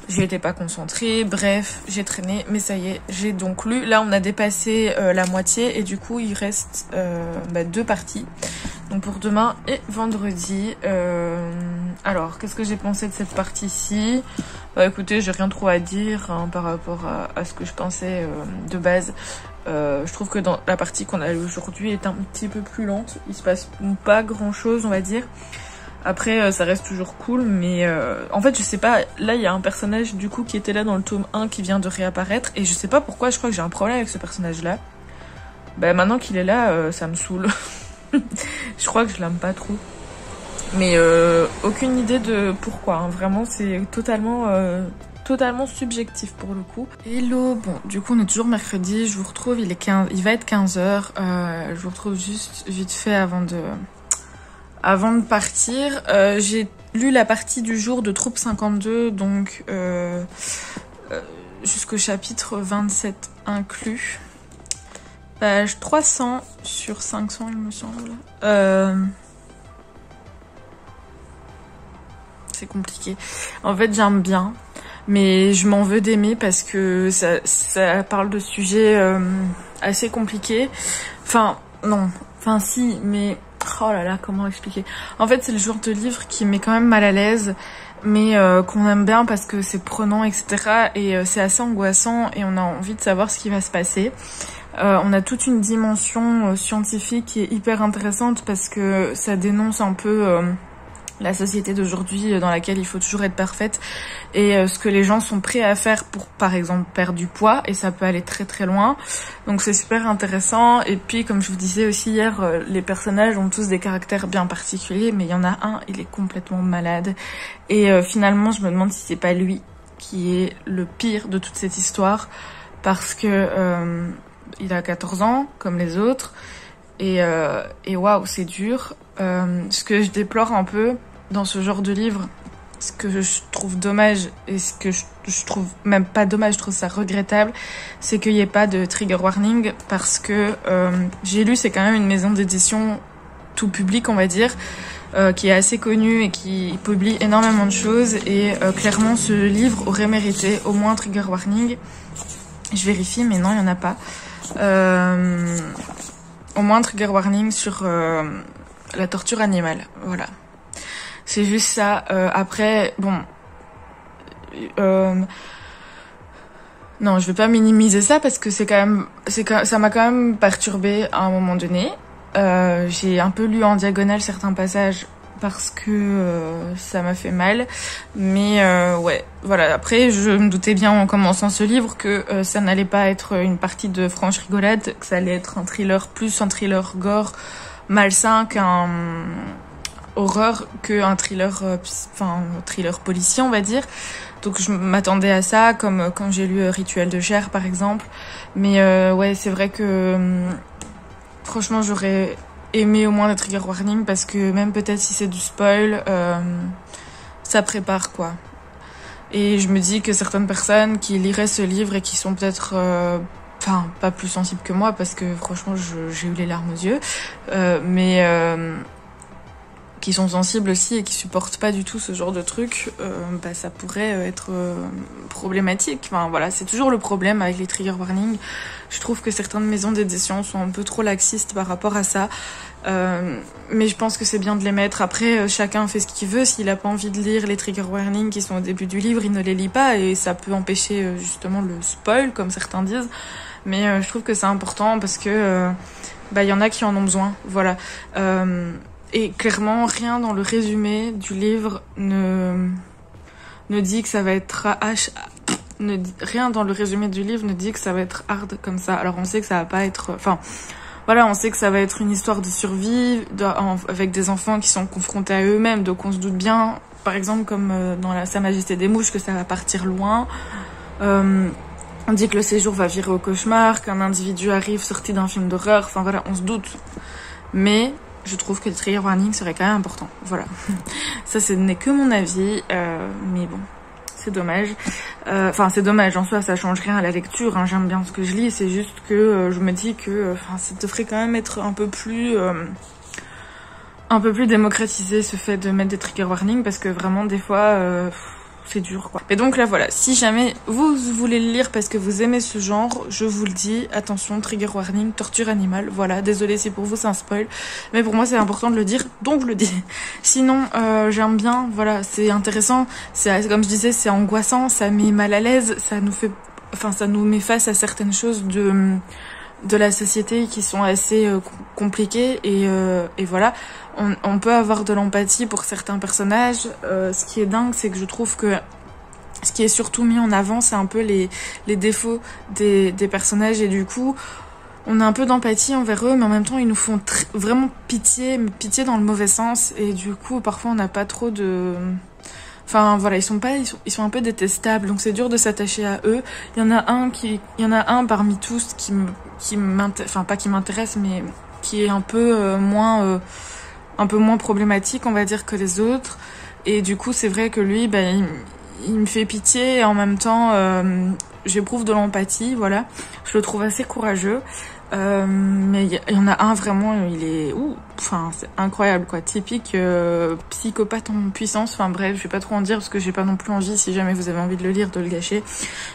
j'étais pas concentrée, bref, j'ai traîné, mais ça y est, j'ai donc lu. Là on a dépassé la moitié et du coup il reste 2 parties, donc pour demain et vendredi. Alors, qu'est-ce que j'ai pensé de cette partie-ci? Écoutez, j'ai rien trop à dire hein, par rapport à ce que je pensais de base. Je trouve que dans la partie qu'on a lue aujourd'hui est un petit peu plus lente. Il se passe pas grand chose, on va dire. Après, ça reste toujours cool, mais en fait, je sais pas. Là, il y a un personnage du coup qui était là dans le tome 1 qui vient de réapparaître. Et je sais pas pourquoi, je crois que j'ai un problème avec ce personnage-là. Maintenant qu'il est là, ça me saoule. Je crois que je l'aime pas trop. Mais aucune idée de pourquoi. Hein. Vraiment, c'est totalement subjectif pour le coup. Hello, bon du coup on est toujours mercredi, je vous retrouve, il va être 15h, je vous retrouve juste vite fait avant de partir. J'ai lu la partie du jour de Troupe 52, donc jusqu'au chapitre 27 inclus. Page 300 sur 500 il me semble. C'est compliqué. En fait j'aime bien. Mais je m'en veux d'aimer parce que ça parle de sujets assez compliqués. Enfin, non. Enfin, si, mais... Oh là là, comment expliquer? En fait, c'est le genre de livre qui met quand même mal à l'aise, mais qu'on aime bien parce que c'est prenant, etc. Et c'est assez angoissant et on a envie de savoir ce qui va se passer. On a toute une dimension scientifique qui est hyper intéressante parce que ça dénonce un peu... la société d'aujourd'hui dans laquelle il faut toujours être parfaite et ce que les gens sont prêts à faire pour par exemple perdre du poids, et ça peut aller très très loin, donc c'est super intéressant. Et puis comme je vous disais aussi hier, les personnages ont tous des caractères bien particuliers, mais il y en a un, il est complètement malade et finalement je me demande si c'est pas lui qui est le pire de toute cette histoire parce que il a 14 ans comme les autres et waouh, c'est dur. Ce que je déplore un peu dans ce genre de livre, ce que je trouve dommage et ce que je trouve même pas dommage, je trouve ça regrettable, c'est qu'il n'y ait pas de trigger warning parce que j'ai lu, c'est quand même une maison d'édition tout public on va dire, qui est assez connue et qui publie énormément de choses et clairement ce livre aurait mérité au moins un trigger warning. Je vérifie mais non il n'y en a pas. Au moins un trigger warning sur la torture animale, voilà. C'est juste ça. Après, bon... non, je vais pas minimiser ça parce que c'est quand même... ça m'a quand même perturbée à un moment donné. J'ai un peu lu en diagonale certains passages parce que ça m'a fait mal. Mais ouais, voilà. Après, je me doutais bien en commençant ce livre que ça n'allait pas être une partie de franche rigolade, que ça allait être un thriller, plus un thriller gore, malsain qu'un horreur, qu'un thriller, thriller policier on va dire. Donc je m'attendais à ça, comme quand j'ai lu Rituel de chair par exemple. Mais ouais, c'est vrai que franchement j'aurais aimé au moins le trigger warning parce que même peut-être si c'est du spoil, ça prépare quoi. Et je me dis que certaines personnes qui liraient ce livre et qui sont peut-être pas plus sensibles que moi parce que franchement j'ai eu les larmes aux yeux, mais qui sont sensibles aussi et qui supportent pas du tout ce genre de truc, bah, ça pourrait être problématique. Enfin voilà, c'est toujours le problème avec les trigger warnings. Je trouve que certaines maisons d'édition sont un peu trop laxistes par rapport à ça. Mais je pense que c'est bien de les mettre. Après, chacun fait ce qu'il veut. S'il a pas envie de lire les trigger warnings qui sont au début du livre, il ne les lit pas et ça peut empêcher justement le spoil, comme certains disent. Mais je trouve que c'est important parce que bah, y en a qui en ont besoin. Voilà. Et clairement, rien dans le résumé du livre ne dit que ça va être rien dans le résumé du livre ne dit que ça va être hard comme ça. Alors on sait que ça va pas être... Enfin, voilà, on sait que ça va être une histoire de survie avec des enfants qui sont confrontés à eux-mêmes. Donc on se doute bien, par exemple, comme dans Sa Majesté des Mouches, que ça va partir loin. On dit que le séjour va virer au cauchemar, qu'un individu arrive sorti d'un film d'horreur. Enfin voilà, on se doute. Mais... je trouve que le trigger warning serait quand même important. Voilà. Ça, ce n'est que mon avis. Mais bon, c'est dommage. Enfin, c'est dommage. En soi, ça change rien à la lecture. Hein. J'aime bien ce que je lis. C'est juste que je me dis que ça devrait quand même être un peu plus démocratisé, ce fait de mettre des trigger warnings. Parce que vraiment, des fois... c'est dur quoi. Et donc là voilà, si jamais vous voulez le lire parce que vous aimez ce genre, je vous le dis, attention, trigger warning, torture animale, voilà, désolé si pour vous c'est un spoil, mais pour moi c'est important de le dire, donc je le dis. Sinon, j'aime bien, voilà, c'est intéressant, c'est comme je disais, c'est angoissant, ça met mal à l'aise, ça nous met face à certaines choses de la société qui sont assez compliquées et voilà, on peut avoir de l'empathie pour certains personnages. Ce qui est dingue, c'est que je trouve que ce qui est surtout mis en avant, c'est un peu les défauts des personnages et du coup on a un peu d'empathie envers eux, mais en même temps ils nous font vraiment pitié dans le mauvais sens et du coup parfois on n'a pas trop de... Enfin voilà, ils sont un peu détestables, donc c'est dur de s'attacher à eux. Il y en a un parmi tous qui m'intéresse, mais qui est un peu moins problématique, on va dire, que les autres. Et du coup, c'est vrai que lui, bah, il me fait pitié et en même temps, j'éprouve de l'empathie, voilà. Je le trouve assez courageux. Mais il y en a un vraiment, il est c'est incroyable quoi, typique psychopathe en puissance. Enfin bref, je vais pas trop en dire parce que j'ai pas non plus envie, si jamais vous avez envie de le lire, de le gâcher,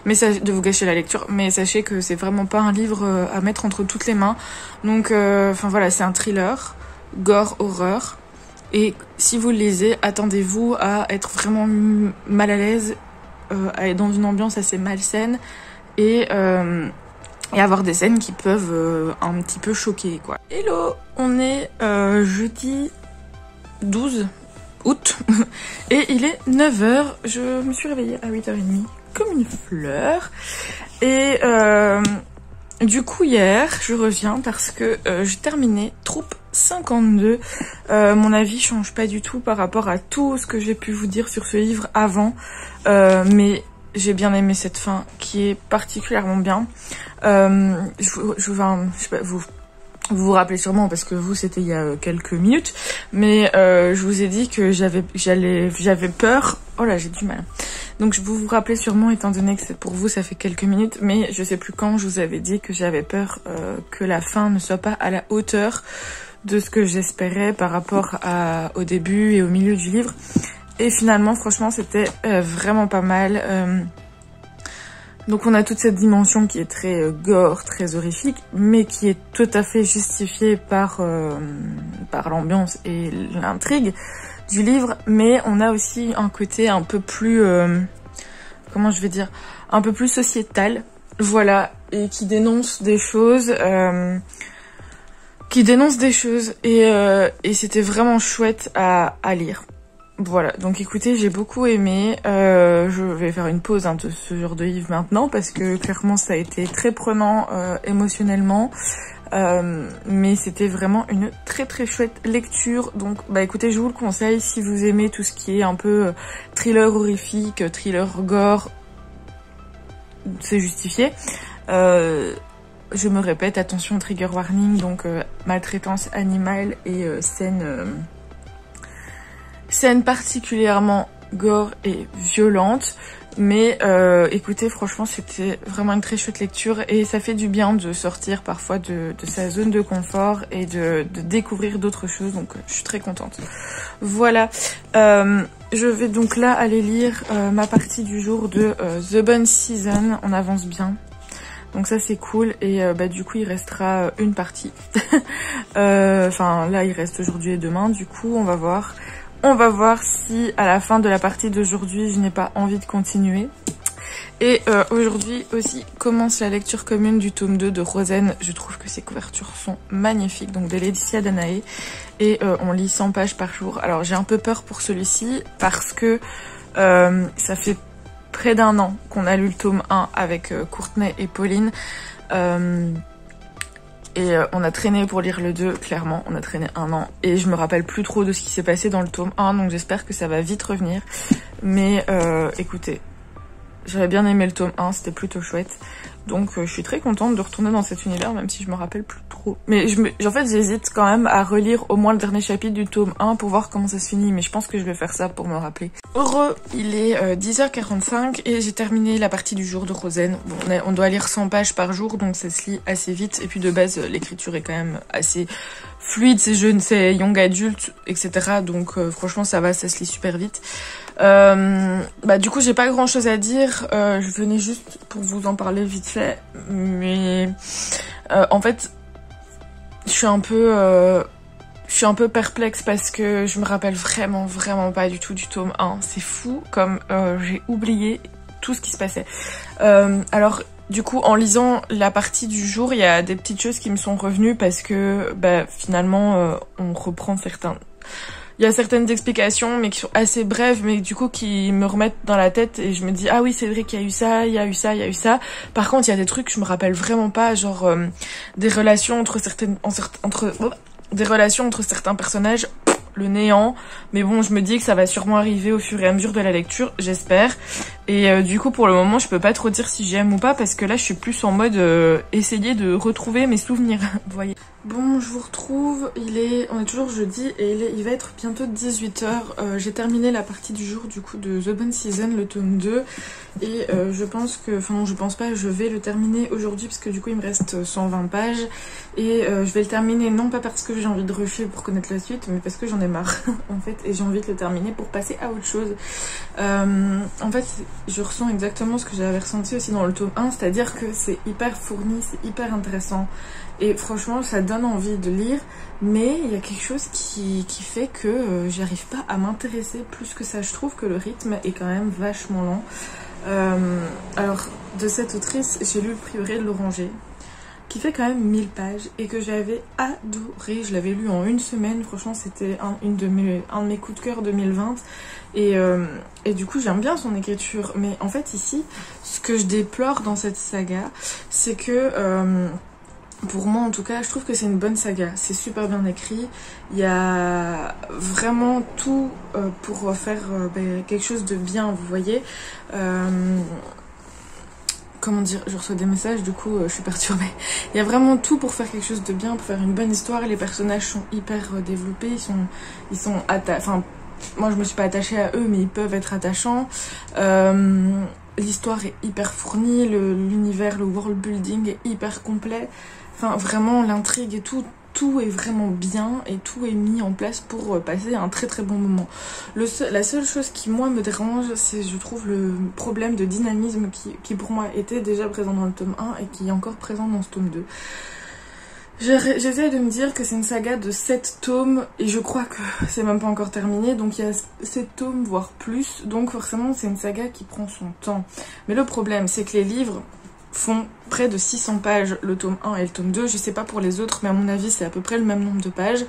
de vous gâcher la lecture. Mais sachez que c'est vraiment pas un livre à mettre entre toutes les mains. Donc voilà, c'est un thriller, gore, horreur. Et si vous le lisez, attendez-vous à être vraiment mal à l'aise, à être dans une ambiance assez malsaine et avoir des scènes qui peuvent un petit peu choquer, quoi. Hello, on est jeudi 12 août et il est 9h. Je me suis réveillée à 8h30 comme une fleur. Et du coup, hier, je reviens parce que j'ai terminé Troupe 52. Mon avis change pas du tout par rapport à tout ce que j'ai pu vous dire sur ce livre avant. Mais j'ai bien aimé cette fin qui est particulièrement bien. Je sais pas, vous vous rappelez sûrement parce que vous c'était il y a quelques minutes, mais je vous ai dit que j'avais peur. Oh là, j'ai du mal. Donc vous vous rappelez sûrement, étant donné que pour vous ça fait quelques minutes, mais je sais plus quand je vous avais dit que j'avais peur que la fin ne soit pas à la hauteur de ce que j'espérais par rapport au début et au milieu du livre. Et finalement, franchement, c'était vraiment pas mal. Donc on a toute cette dimension qui est très gore, très horrifique, mais qui est tout à fait justifiée par l'ambiance et l'intrigue du livre. Mais on a aussi un côté un peu plus, comment je vais dire, un peu plus sociétal, voilà, et qui dénonce des choses... et c'était vraiment chouette à lire. Voilà, donc écoutez, j'ai beaucoup aimé. Je vais faire une pause de ce genre de livre maintenant parce que clairement ça a été très prenant émotionnellement. Mais c'était vraiment une très très chouette lecture. Donc bah écoutez, je vous le conseille si vous aimez tout ce qui est un peu thriller horrifique, thriller gore, c'est justifié. Je me répète, attention, trigger warning, donc maltraitance animale et scène particulièrement gore et violente. Mais écoutez, franchement, c'était vraiment une très chouette lecture et ça fait du bien de sortir parfois de sa zone de confort et de découvrir d'autres choses. Donc, je suis très contente. Voilà. Je vais donc là aller lire ma partie du jour de The Bun Season. On avance bien. Donc ça c'est cool et du coup il restera une partie. Enfin là il reste aujourd'hui et demain. Du coup on va voir. On va voir si à la fin de la partie d'aujourd'hui je n'ai pas envie de continuer. Et aujourd'hui aussi commence la lecture commune du tome 2 de Rosen. Je trouve que ces couvertures sont magnifiques. Donc de Laetitia Danae. Et on lit 100 pages par jour. Alors j'ai un peu peur pour celui-ci parce que ça fait près d'un an qu'on a lu le tome 1 avec Courtney et Pauline. On a traîné pour lire le 2, clairement, on a traîné un an. Et je me rappelle plus trop de ce qui s'est passé dans le tome 1, donc j'espère que ça va vite revenir. Mais écoutez, j'avais bien aimé le tome 1, c'était plutôt chouette. Donc je suis très contente de retourner dans cet univers, même si je me rappelle plus trop. Mais en fait j'hésite quand même à relire au moins le dernier chapitre du tome 1 pour voir comment ça se finit. Mais je pense que je vais faire ça pour me rappeler. Heureux, il est 10h45 et j'ai terminé la partie du jour de Rosen. Bon, on doit lire 100 pages par jour, donc ça se lit assez vite. Et puis de base, l'écriture est quand même assez fluide, c'est jeune, c'est young adulte, etc. Donc franchement ça va, ça se lit super vite. Du coup j'ai pas grand chose à dire, je venais juste pour vous en parler vite fait, mais en fait je suis un peu perplexe parce que je me rappelle vraiment pas du tout du tome 1, c'est fou comme j'ai oublié tout ce qui se passait. Alors du coup en lisant la partie du jour, il y a des petites choses qui me sont revenues parce que finalement on reprend certains... Il y a certaines explications, mais qui sont assez brèves, mais du coup qui me remettent dans la tête et je me dis ah oui c'est vrai qu'il y a eu ça, il y a eu ça, il y a eu ça. Par contre il y a des trucs que je me rappelle vraiment pas, genre des relations entre certains personnages, le néant. Mais bon je me dis que ça va sûrement arriver au fur et à mesure de la lecture, j'espère. Et du coup pour le moment je peux pas trop dire si j'aime ou pas parce que là je suis plus en mode essayer de retrouver mes souvenirs, vous voyez. Bon, je vous retrouve, on est toujours jeudi et il va être bientôt 18h. J'ai terminé la partie du jour du coup de The Bun Season, le tome 2. Et je pense que, enfin non je pense pas, je vais le terminer aujourd'hui parce que du coup il me reste 120 pages. Et je vais le terminer non pas parce que j'ai envie de rusher pour connaître la suite, mais parce que j'en ai marre en fait. Et j'ai envie de le terminer pour passer à autre chose. En fait je ressens exactement ce que j'avais ressenti aussi dans le tome 1, c'est-à-dire que c'est hyper fourni, c'est hyper intéressant. Et franchement, ça donne envie de lire, mais il y a quelque chose qui fait que j'arrive pas à m'intéresser plus que ça. Je trouve que le rythme est quand même vachement lent. Alors, de cette autrice, j'ai lu Le Prieuré de l'Oranger, qui fait quand même 1000 pages et que j'avais adoré. Je l'avais lu en une semaine, franchement, c'était un de mes coups de cœur 2020. Et du coup, j'aime bien son écriture. Mais en fait, ici, ce que je déplore dans cette saga, c'est que... pour moi en tout cas, je trouve que c'est une bonne saga, c'est super bien écrit, il y a vraiment tout pour faire quelque chose de bien, vous voyez. Comment dire, je reçois des messages, du coup je suis perturbée. Il y a vraiment tout pour faire quelque chose de bien, pour faire une bonne histoire, les personnages sont hyper développés, ils sont enfin, moi je me suis pas attachée à eux, mais ils peuvent être attachants. L'histoire est hyper fournie, l'univers, le world building est hyper complet. Enfin, vraiment, l'intrigue et tout est vraiment bien et tout est mis en place pour passer un très bon moment. La seule chose qui, moi, me dérange, c'est, je trouve, le problème de dynamisme qui pour moi, était déjà présent dans le tome 1 et qui est encore présent dans ce tome 2. J'essaie de me dire que c'est une saga de 7 tomes et je crois que c'est même pas encore terminé, donc il y a 7 tomes, voire plus, donc forcément, c'est une saga qui prend son temps. Mais le problème, c'est que les livres font près de 600 pages, le tome 1 et le tome 2, je sais pas pour les autres, mais à mon avis c'est à peu près le même nombre de pages,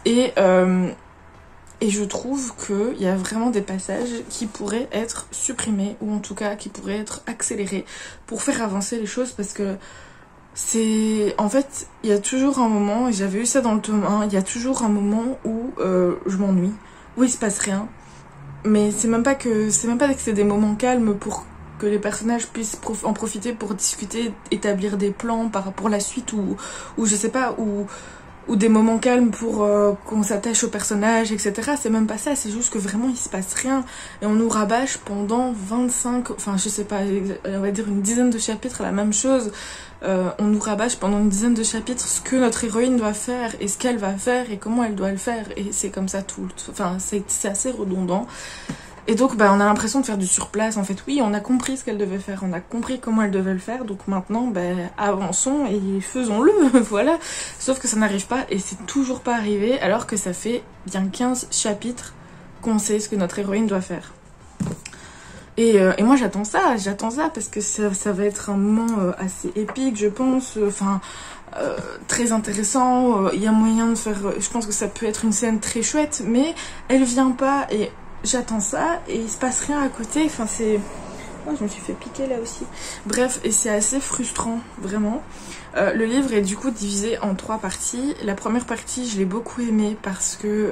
et je trouve qu'il y a vraiment des passages qui pourraient être supprimés, ou en tout cas qui pourraient être accélérés pour faire avancer les choses, parce que en fait, il y a toujours un moment, et j'avais eu ça dans le tome 1, il y a toujours un moment où je m'ennuie, où il se passe rien, mais c'est même pas que c'est des moments calmes pour que les personnages puissent en profiter pour discuter, établir des plans pour la suite ou je sais pas, ou ou des moments calmes pour qu'on s'attache au personnage, etc. C'est même pas ça, c'est juste que vraiment il se passe rien et on nous rabâche pendant 25, enfin je sais pas, on va dire une dizaine de chapitres la même chose. On nous rabâche pendant une dizaine de chapitres ce que notre héroïne doit faire et ce qu'elle va faire et comment elle doit le faire, et c'est comme ça tout, enfin c'est assez redondant. Et donc bah, on a l'impression de faire du surplace en fait. Oui, on a compris ce qu'elle devait faire, on a compris comment elle devait le faire, donc maintenant bah, avançons et faisons-le, voilà. Sauf que ça n'arrive pas et c'est toujours pas arrivé alors que ça fait bien 15 chapitres qu'on sait ce que notre héroïne doit faire. Et moi j'attends ça parce que ça va être un moment assez épique je pense, enfin très intéressant, il y a moyen de faire, je pense que ça peut être une scène très chouette, mais elle vient pas et j'attends ça et il se passe rien à côté, enfin c'est... Oh, je me suis fait piquer là aussi. Bref, et c'est assez frustrant, vraiment. Le livre est du coup divisé en 3 parties. La première partie, je l'ai beaucoup aimée parce que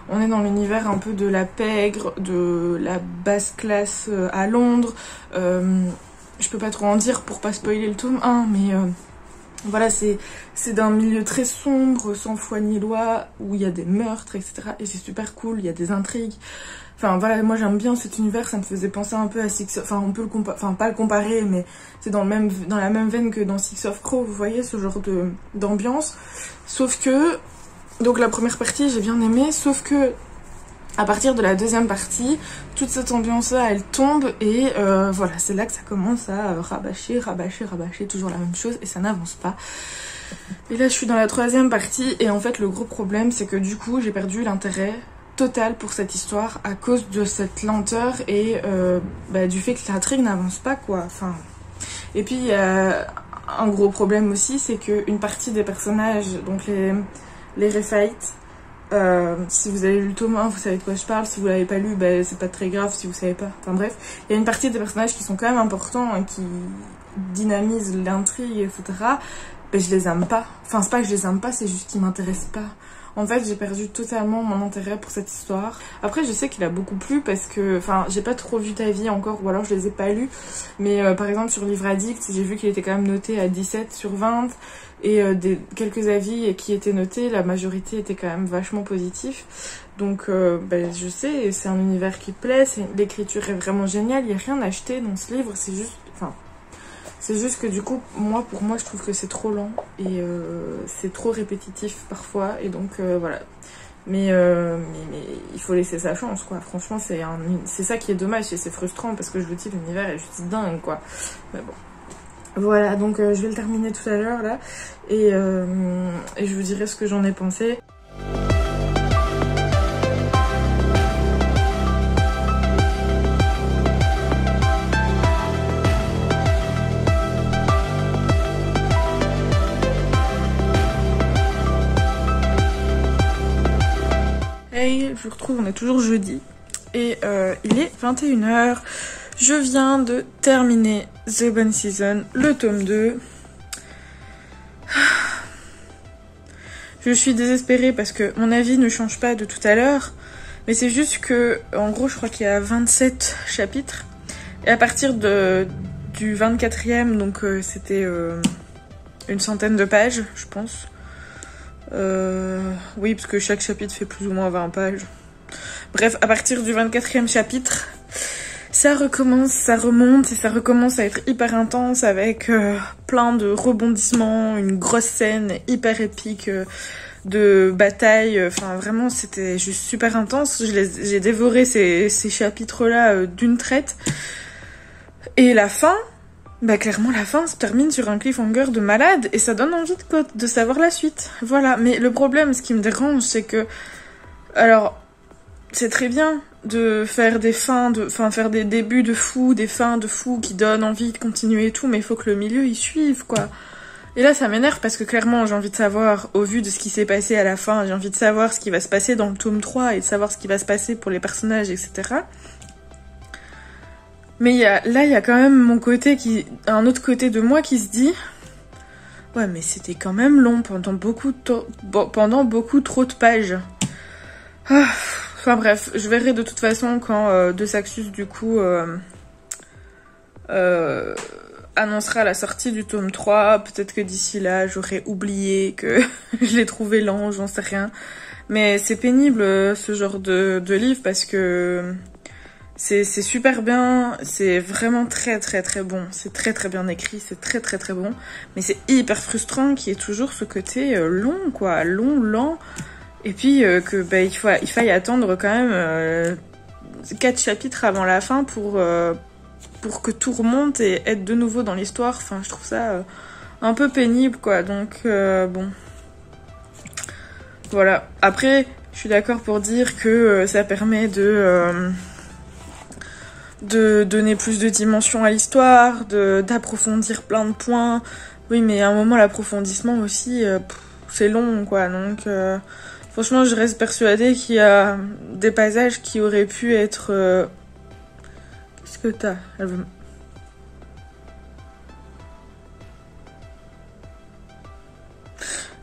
on est dans l'univers un peu de la pègre, de la basse classe à Londres. Je peux pas trop en dire pour pas spoiler le tome 1, mais voilà, c'est d'un milieu très sombre, sans foi ni loi, où il y a des meurtres, etc. Et c'est super cool, il y a des intrigues. Enfin voilà, moi j'aime bien cet univers, ça me faisait penser un peu à Six of... Enfin on peut le comparer, enfin pas le comparer, mais c'est dans la même veine que dans Six of Crow, vous voyez, ce genre d'ambiance. Sauf que, donc la première partie j'ai bien aimé, sauf que à partir de la deuxième partie, toute cette ambiance-là, elle tombe et voilà, c'est là que ça commence à rabâcher, toujours la même chose et ça n'avance pas. Et là, je suis dans la 3e partie et en fait, le gros problème, c'est que du coup, j'ai perdu l'intérêt total pour cette histoire à cause de cette lenteur et bah, du fait que l'intrigue n'avance pas, quoi. Enfin, et puis, il y a un gros problème aussi, c'est qu'une partie des personnages, donc les Refaïtes, si vous avez lu le tome 1, vous savez de quoi je parle. Si vous l'avez pas lu, bah, c'est pas très grave si vous savez pas. Enfin bref, il y a une partie des personnages qui sont quand même importants et qui dynamisent l'intrigue, etc. Bah, je les aime pas. Enfin, c'est pas que je les aime pas, c'est juste qu'ils m'intéressent pas. En fait, j'ai perdu totalement mon intérêt pour cette histoire. Après, je sais qu'il a beaucoup plu parce que... Enfin, j'ai pas trop vu ta vie encore, ou alors je les ai pas lus. Mais par exemple, sur Livre Addict, j'ai vu qu'il était quand même noté à 17 sur 20. Et quelques avis qui étaient notés, la majorité était quand même vachement positif. Donc, ben, je sais, c'est un univers qui plaît, l'écriture est vraiment géniale, il n'y a rien à acheter dans ce livre, c'est juste... Enfin, c'est juste que du coup, pour moi, je trouve que c'est trop lent et c'est trop répétitif parfois. Et donc, voilà. Mais il faut laisser sa chance, quoi. Franchement, c'est ça qui est dommage et c'est frustrant parce que je vous dis, l'univers est juste dingue, quoi. Mais bon. Voilà, donc je vais le terminer tout à l'heure, là. Et je vous dirai ce que j'en ai pensé. Hey, je vous retrouve, on est toujours jeudi. Et il est 21 h. Je viens de terminer The Bone Season, le tome 2. Je suis désespérée parce que mon avis ne change pas de tout à l'heure. Mais c'est juste que, en gros, je crois qu'il y a 27 chapitres. Et à partir du 24e, donc c'était une centaine de pages, je pense. Oui, parce que chaque chapitre fait plus ou moins 20 pages. Bref, à partir du 24e chapitre, ça recommence, ça remonte et ça recommence à être hyper intense avec plein de rebondissements, une grosse scène hyper épique de bataille. Enfin, vraiment, c'était juste super intense. J'ai dévoré ces chapitres-là d'une traite. Et la fin... Bah clairement la fin se termine sur un cliffhanger de malade et ça donne envie de savoir la suite. Voilà, mais le problème, ce qui me dérange, c'est que... Alors, c'est très bien de faire des fins, faire des débuts de fous, des fins de fous qui donnent envie de continuer et tout, mais il faut que le milieu y suive, quoi. Et là, ça m'énerve parce que clairement, j'ai envie de savoir, au vu de ce qui s'est passé à la fin, j'ai envie de savoir ce qui va se passer dans le tome 3 et de savoir ce qui va se passer pour les personnages, etc. Mais là, il y a quand même mon côté un autre côté de moi qui se dit, ouais, mais c'était quand même long pendant beaucoup trop de pages. Ah, enfin bref, je verrai de toute façon quand De Saxus du coup a annoncera la sortie du tome 3. Peut-être que d'ici là, j'aurais oublié que je l'ai trouvé lent, j'en sais rien. Mais c'est pénible ce genre de livre parce que c'est super bien, c'est vraiment très bon, c'est très bien écrit, c'est très bon. Mais c'est hyper frustrant qu'il y ait toujours ce côté long quoi, lent. Et puis que bah, il faille attendre quand même 4 chapitres avant la fin pour que tout remonte et être de nouveau dans l'histoire. Enfin, je trouve ça un peu pénible, quoi. Donc, bon. Voilà. Après, je suis d'accord pour dire que ça permet de donner plus de dimension à l'histoire, d'approfondir plein de points. Oui, mais à un moment, l'approfondissement aussi, c'est long, quoi. Donc, franchement, je reste persuadée qu'il y a des passages qui auraient pu être... Qu'est-ce que t'as?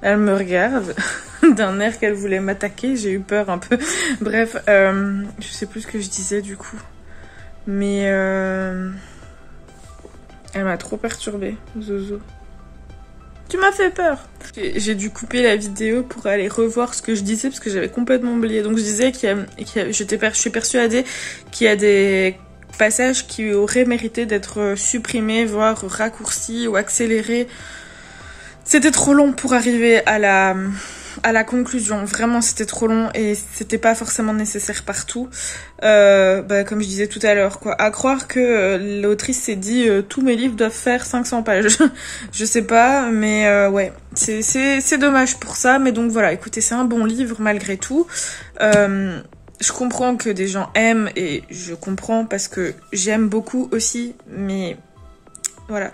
Elle me regarde d'un air qu'elle voulait m'attaquer. J'ai eu peur un peu. Bref, je sais plus ce que je disais du coup. Mais elle m'a trop perturbée, Zozo. Tu m'as fait peur. J'ai dû couper la vidéo pour aller revoir ce que je disais parce que j'avais complètement oublié. Donc je disais je suis persuadée qu'il y a des passages qui auraient mérité d'être supprimés, voire raccourcis ou accélérés. C'était trop long pour arriver à la conclusion. Vraiment, c'était trop long et c'était pas forcément nécessaire partout. Bah, comme je disais tout à l'heure, quoi. À croire que l'autrice s'est dit tous mes livres doivent faire 500 pages. Je sais pas, mais ouais, c'est dommage pour ça. Mais donc voilà, écoutez, c'est un bon livre malgré tout. Je comprends que des gens aiment et je comprends parce que j'aime beaucoup aussi, mais voilà.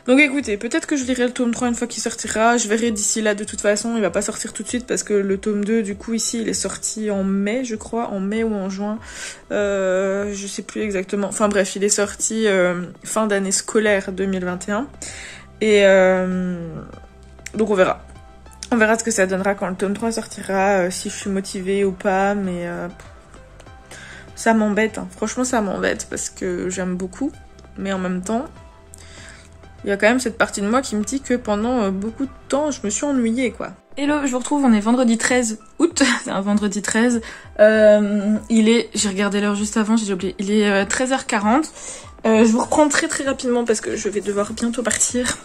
Donc écoutez, peut-être que je lirai le tome 3 une fois qu'il sortira, je verrai d'ici là de toute façon, il va pas sortir tout de suite parce que le tome 2 du coup ici il est sorti en mai je crois, en mai ou en juin, je sais plus exactement, enfin bref il est sorti fin d'année scolaire 2021 et donc on verra ce que ça donnera quand le tome 3 sortira, si je suis motivée ou pas, mais ça m'embête, hein. Franchement ça m'embête parce que j'aime beaucoup, mais en même temps... Il y a quand même cette partie de moi qui me dit que pendant beaucoup de temps, je me suis ennuyée, quoi. Hello, je vous retrouve, on est vendredi 13 août, c'est un vendredi 13. J'ai regardé l'heure juste avant, j'ai oublié, il est 13h40. Je vous reprends très rapidement parce que je vais devoir bientôt partir.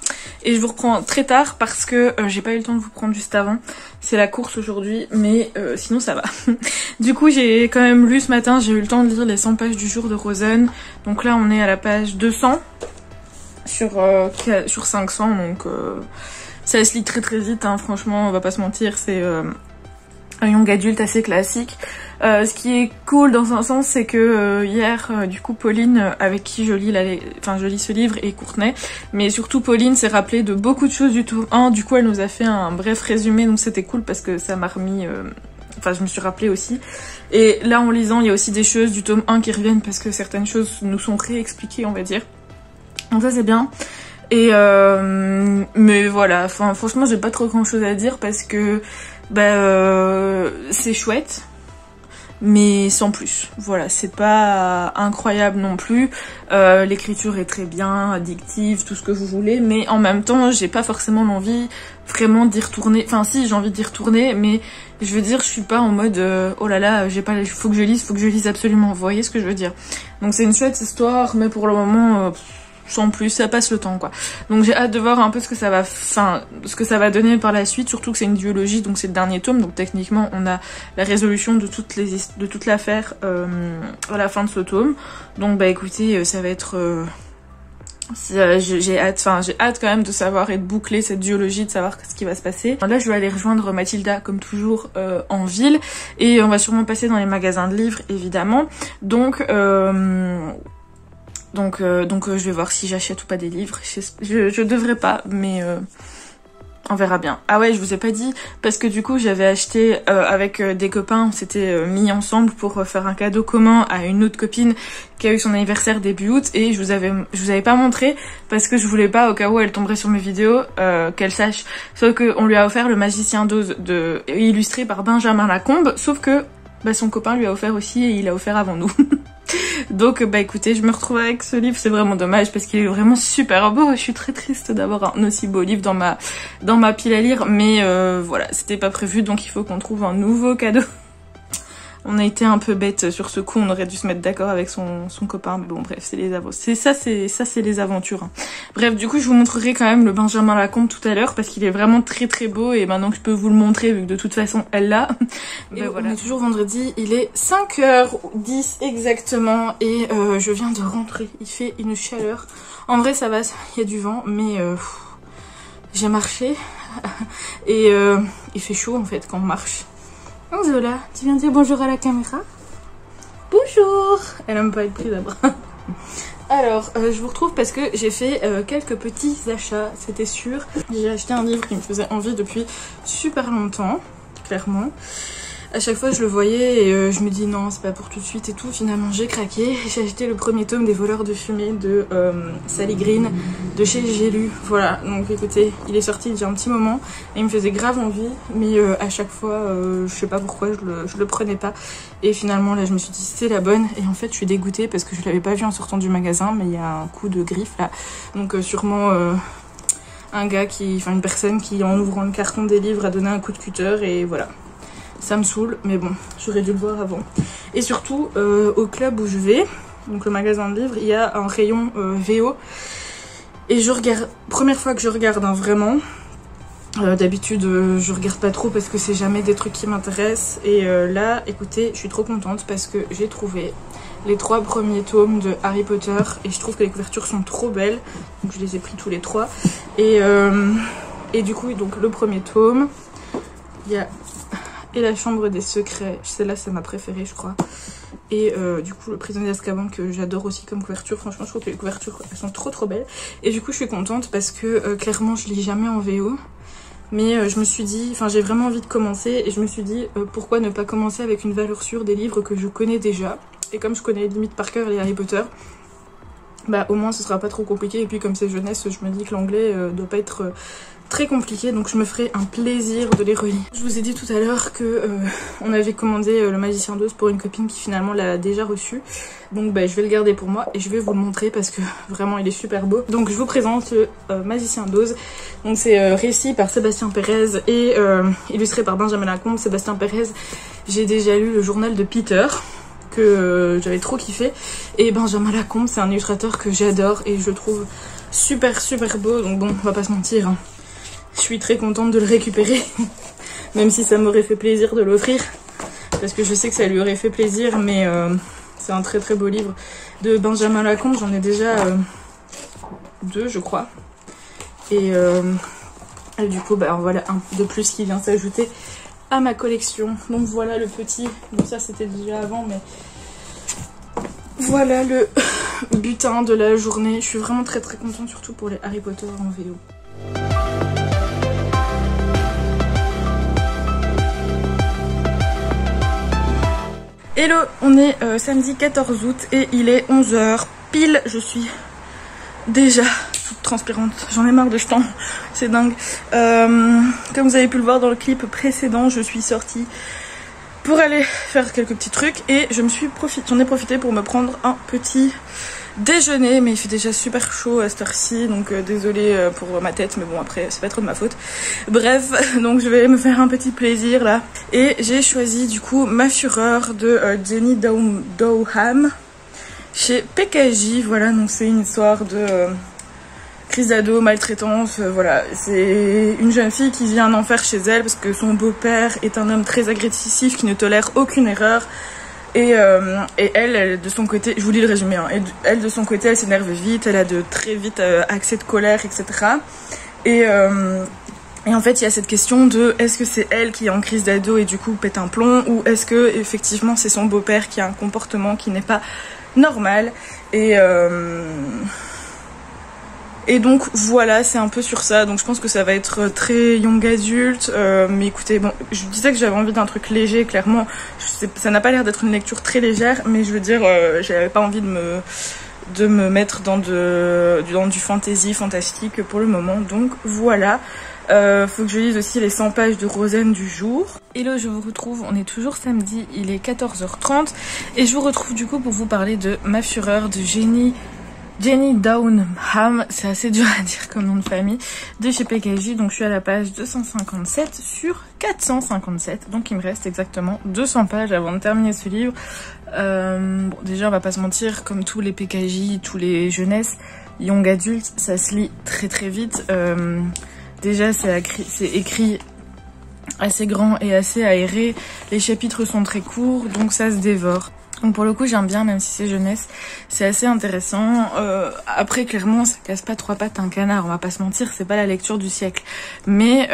Et je vous reprends très tard parce que j'ai pas eu le temps de vous prendre juste avant. C'est la course aujourd'hui, mais sinon ça va. Du coup, j'ai quand même lu ce matin, j'ai eu le temps de lire les 100 pages du jour de Rosen. Donc là, on est à la page 200. Sur 500, donc ça se lit très vite, hein, franchement, on va pas se mentir, c'est un young adulte assez classique. Ce qui est cool dans un sens, c'est que hier, du coup, Pauline, avec qui je lis ce livre, et Courtenay, mais surtout Pauline s'est rappelée de beaucoup de choses du tome 1, du coup elle nous a fait un bref résumé, donc c'était cool parce que ça m'a remis... Enfin, je me suis rappelée aussi. Et là, en lisant, il y a aussi des choses du tome 1 qui reviennent parce que certaines choses nous sont réexpliquées, on va dire. Donc ça c'est bien. Et mais voilà, enfin franchement j'ai pas trop grand chose à dire parce que c'est chouette, mais sans plus. Voilà, c'est pas incroyable non plus. L'écriture est très bien, addictive, tout ce que vous voulez, mais en même temps j'ai pas forcément l'envie vraiment d'y retourner. Enfin si, j'ai envie d'y retourner, mais je veux dire je suis pas en mode oh là là, faut que je lise absolument. Vous voyez ce que je veux dire? Donc c'est une chouette histoire, mais pour le moment sans plus, ça passe le temps quoi. Donc j'ai hâte de voir un peu ce que ça va donner par la suite, surtout que c'est une duologie, donc c'est le dernier tome, donc techniquement on a la résolution de toute l'affaire à la fin de ce tome. Donc bah écoutez, ça va être j'ai hâte quand même de savoir et de boucler cette duologie, de savoir ce qui va se passer. Là je vais aller rejoindre Mathilda comme toujours en ville, et on va sûrement passer dans les magasins de livres évidemment. Donc je vais voir si j'achète ou pas des livres. Je devrais pas, mais on verra bien. Ah ouais, je vous ai pas dit, parce que du coup j'avais acheté avec des copains, on s'était mis ensemble pour faire un cadeau commun à une autre copine qui a eu son anniversaire début août, et je vous avais pas montré parce que je voulais pas, au cas où elle tomberait sur mes vidéos, qu'elle sache. Sauf qu'on lui a offert le Magicien d'Oz illustré par Benjamin Lacombe, sauf que son copain lui a offert aussi et il a offert avant nous. Donc bah écoutez, je me retrouve avec ce livre, c'est vraiment dommage parce qu'il est vraiment super beau. Je suis très triste d'avoir un aussi beau livre dans ma pile à lire, mais voilà, c'était pas prévu, donc il faut qu'on trouve un nouveau cadeau. On a été un peu bête sur ce coup, on aurait dû se mettre d'accord avec son copain, mais bon bref, c'est les aventures. Hein. Bref, du coup je vous montrerai quand même le Benjamin Lacombe tout à l'heure parce qu'il est vraiment très très beau et maintenant que je peux vous le montrer vu que de toute façon elle l'a. Et voilà. On est toujours vendredi, il est 5h10 exactement et je viens de rentrer, il fait une chaleur. En vrai ça va, il y a du vent mais j'ai marché et il fait chaud en fait quand on marche. Zola, tu viens dire bonjour à la caméra? Bonjour! Elle aime pas être prise à bras. Alors, je vous retrouve parce que j'ai fait quelques petits achats, c'était sûr. J'ai acheté un livre qui me faisait envie depuis super longtemps, clairement. À chaque fois je le voyais et je me dis non c'est pas pour tout de suite et tout, finalement j'ai craqué. J'ai acheté le premier tome des Voleurs de fumée de Sally Green de chez J'ai lu. Voilà, donc écoutez, il est sorti il y a un petit moment et il me faisait grave envie mais à chaque fois je sais pas pourquoi je le prenais pas et finalement là je me suis dit c'est la bonne et en fait je suis dégoûtée parce que je l'avais pas vu en sortant du magasin mais il y a un coup de griffe là, donc sûrement une personne qui en ouvrant le carton des livres a donné un coup de cutter et voilà. Ça me saoule, mais bon, j'aurais dû le voir avant. Et surtout, au club où je vais, donc le magasin de livres, il y a un rayon VO. Et je regarde, première fois que je regarde, hein, vraiment. D'habitude, je regarde pas trop parce que c'est jamais des trucs qui m'intéressent. Et là, écoutez, je suis trop contente parce que j'ai trouvé les 3 premiers tomes de Harry Potter. Et je trouve que les couvertures sont trop belles. Donc je les ai pris tous les 3. Et du coup, donc le premier tome, il y a... Et la chambre des secrets, celle-là c'est ma préférée je crois. Et du coup le prisonnier d'Azkaban que j'adore aussi comme couverture, franchement je trouve que les couvertures elles sont trop belles. Et du coup je suis contente parce que clairement je lis jamais en VO. Mais je me suis dit, enfin j'ai vraiment envie de commencer et je me suis dit pourquoi ne pas commencer avec une valeur sûre des livres que je connais déjà. Et comme je connais limite par cœur les Harry Potter, bah au moins ce sera pas trop compliqué. Et puis comme c'est jeunesse, je me dis que l'anglais doit pas être... très compliqué, donc je me ferai un plaisir de les relire. Je vous ai dit tout à l'heure que on avait commandé le Magicien d'Oz pour une copine qui finalement l'a déjà reçu. Donc bah, je vais le garder pour moi et je vais vous le montrer parce que vraiment il est super beau. Donc je vous présente le Magicien d'Oz. Donc c'est récit par Sébastien Pérez et illustré par Benjamin Lacombe. Sébastien Pérez, j'ai déjà lu le journal de Peter que j'avais trop kiffé. Et Benjamin Lacombe, c'est un illustrateur que j'adore et je le trouve super beau. Donc bon, on va pas se mentir, hein. Je suis très contente de le récupérer, même si ça m'aurait fait plaisir de l'offrir, parce que je sais que ça lui aurait fait plaisir, mais c'est un très beau livre de Benjamin Lacombe, j'en ai déjà 2 je crois, et du coup bah voilà un de plus qui vient s'ajouter à ma collection. Donc voilà le petit, bon ça c'était déjà avant, mais voilà le butin de la journée. Je suis vraiment très contente, surtout pour les Harry Potter en VO. Hello, on est samedi 14 août et il est 11h pile, je suis déjà toute transpirante, j'en ai marre de ce temps, c'est dingue. Comme vous avez pu le voir dans le clip précédent, je suis sortie pour aller faire quelques petits trucs et j'en ai profité pour me prendre un petit déjeuner, mais il fait déjà super chaud à cette heure-ci, donc désolée pour ma tête, mais bon après c'est pas trop de ma faute. Bref, donc je vais me faire un petit plaisir là. Et j'ai choisi du coup Ma Fureur de Jenny Dowham chez PKJ. Voilà, donc c'est une histoire de crise d'ado, maltraitance, voilà. C'est une jeune fille qui vit un enfer chez elle parce que son beau-père est un homme très agressif qui ne tolère aucune erreur. Et elle de son côté, je vous lis le résumé, hein, elle de son côté, elle s'énerve vite, elle a de très vite accès de colère, etc. Et en fait, il y a cette question de est-ce que c'est elle qui est en crise d'ado et du coup pète un plomb, ou est-ce que effectivement c'est son beau-père qui a un comportement qui n'est pas normal. Et donc voilà, c'est un peu sur ça, donc je pense que ça va être très young adulte, mais écoutez, bon, je disais que j'avais envie d'un truc léger, clairement, ça n'a pas l'air d'être une lecture très légère, mais je veux dire, j'avais pas envie de de me mettre dans du fantasy, fantastique pour le moment. Donc voilà. Faut que je lise aussi les 100 pages de Rosen du jour. Hello, je vous retrouve, on est toujours samedi, il est 14h30 et je vous retrouve du coup pour vous parler de Ma Fureur de Jenny Downham, c'est assez dur à dire comme nom de famille, de chez PKJ. Donc je suis à la page 257 sur 457, donc il me reste exactement 200 pages avant de terminer ce livre. Bon, déjà on va pas se mentir, comme tous les PKJ, tous les jeunesses, young adultes, ça se lit très très vite. Déjà c'est écrit assez grand et assez aéré, les chapitres sont très courts, donc ça se dévore. Donc pour le coup j'aime bien, même si c'est jeunesse, c'est assez intéressant. Après clairement ça casse pas trois pattes un canard, on va pas se mentir, c'est pas la lecture du siècle. Mais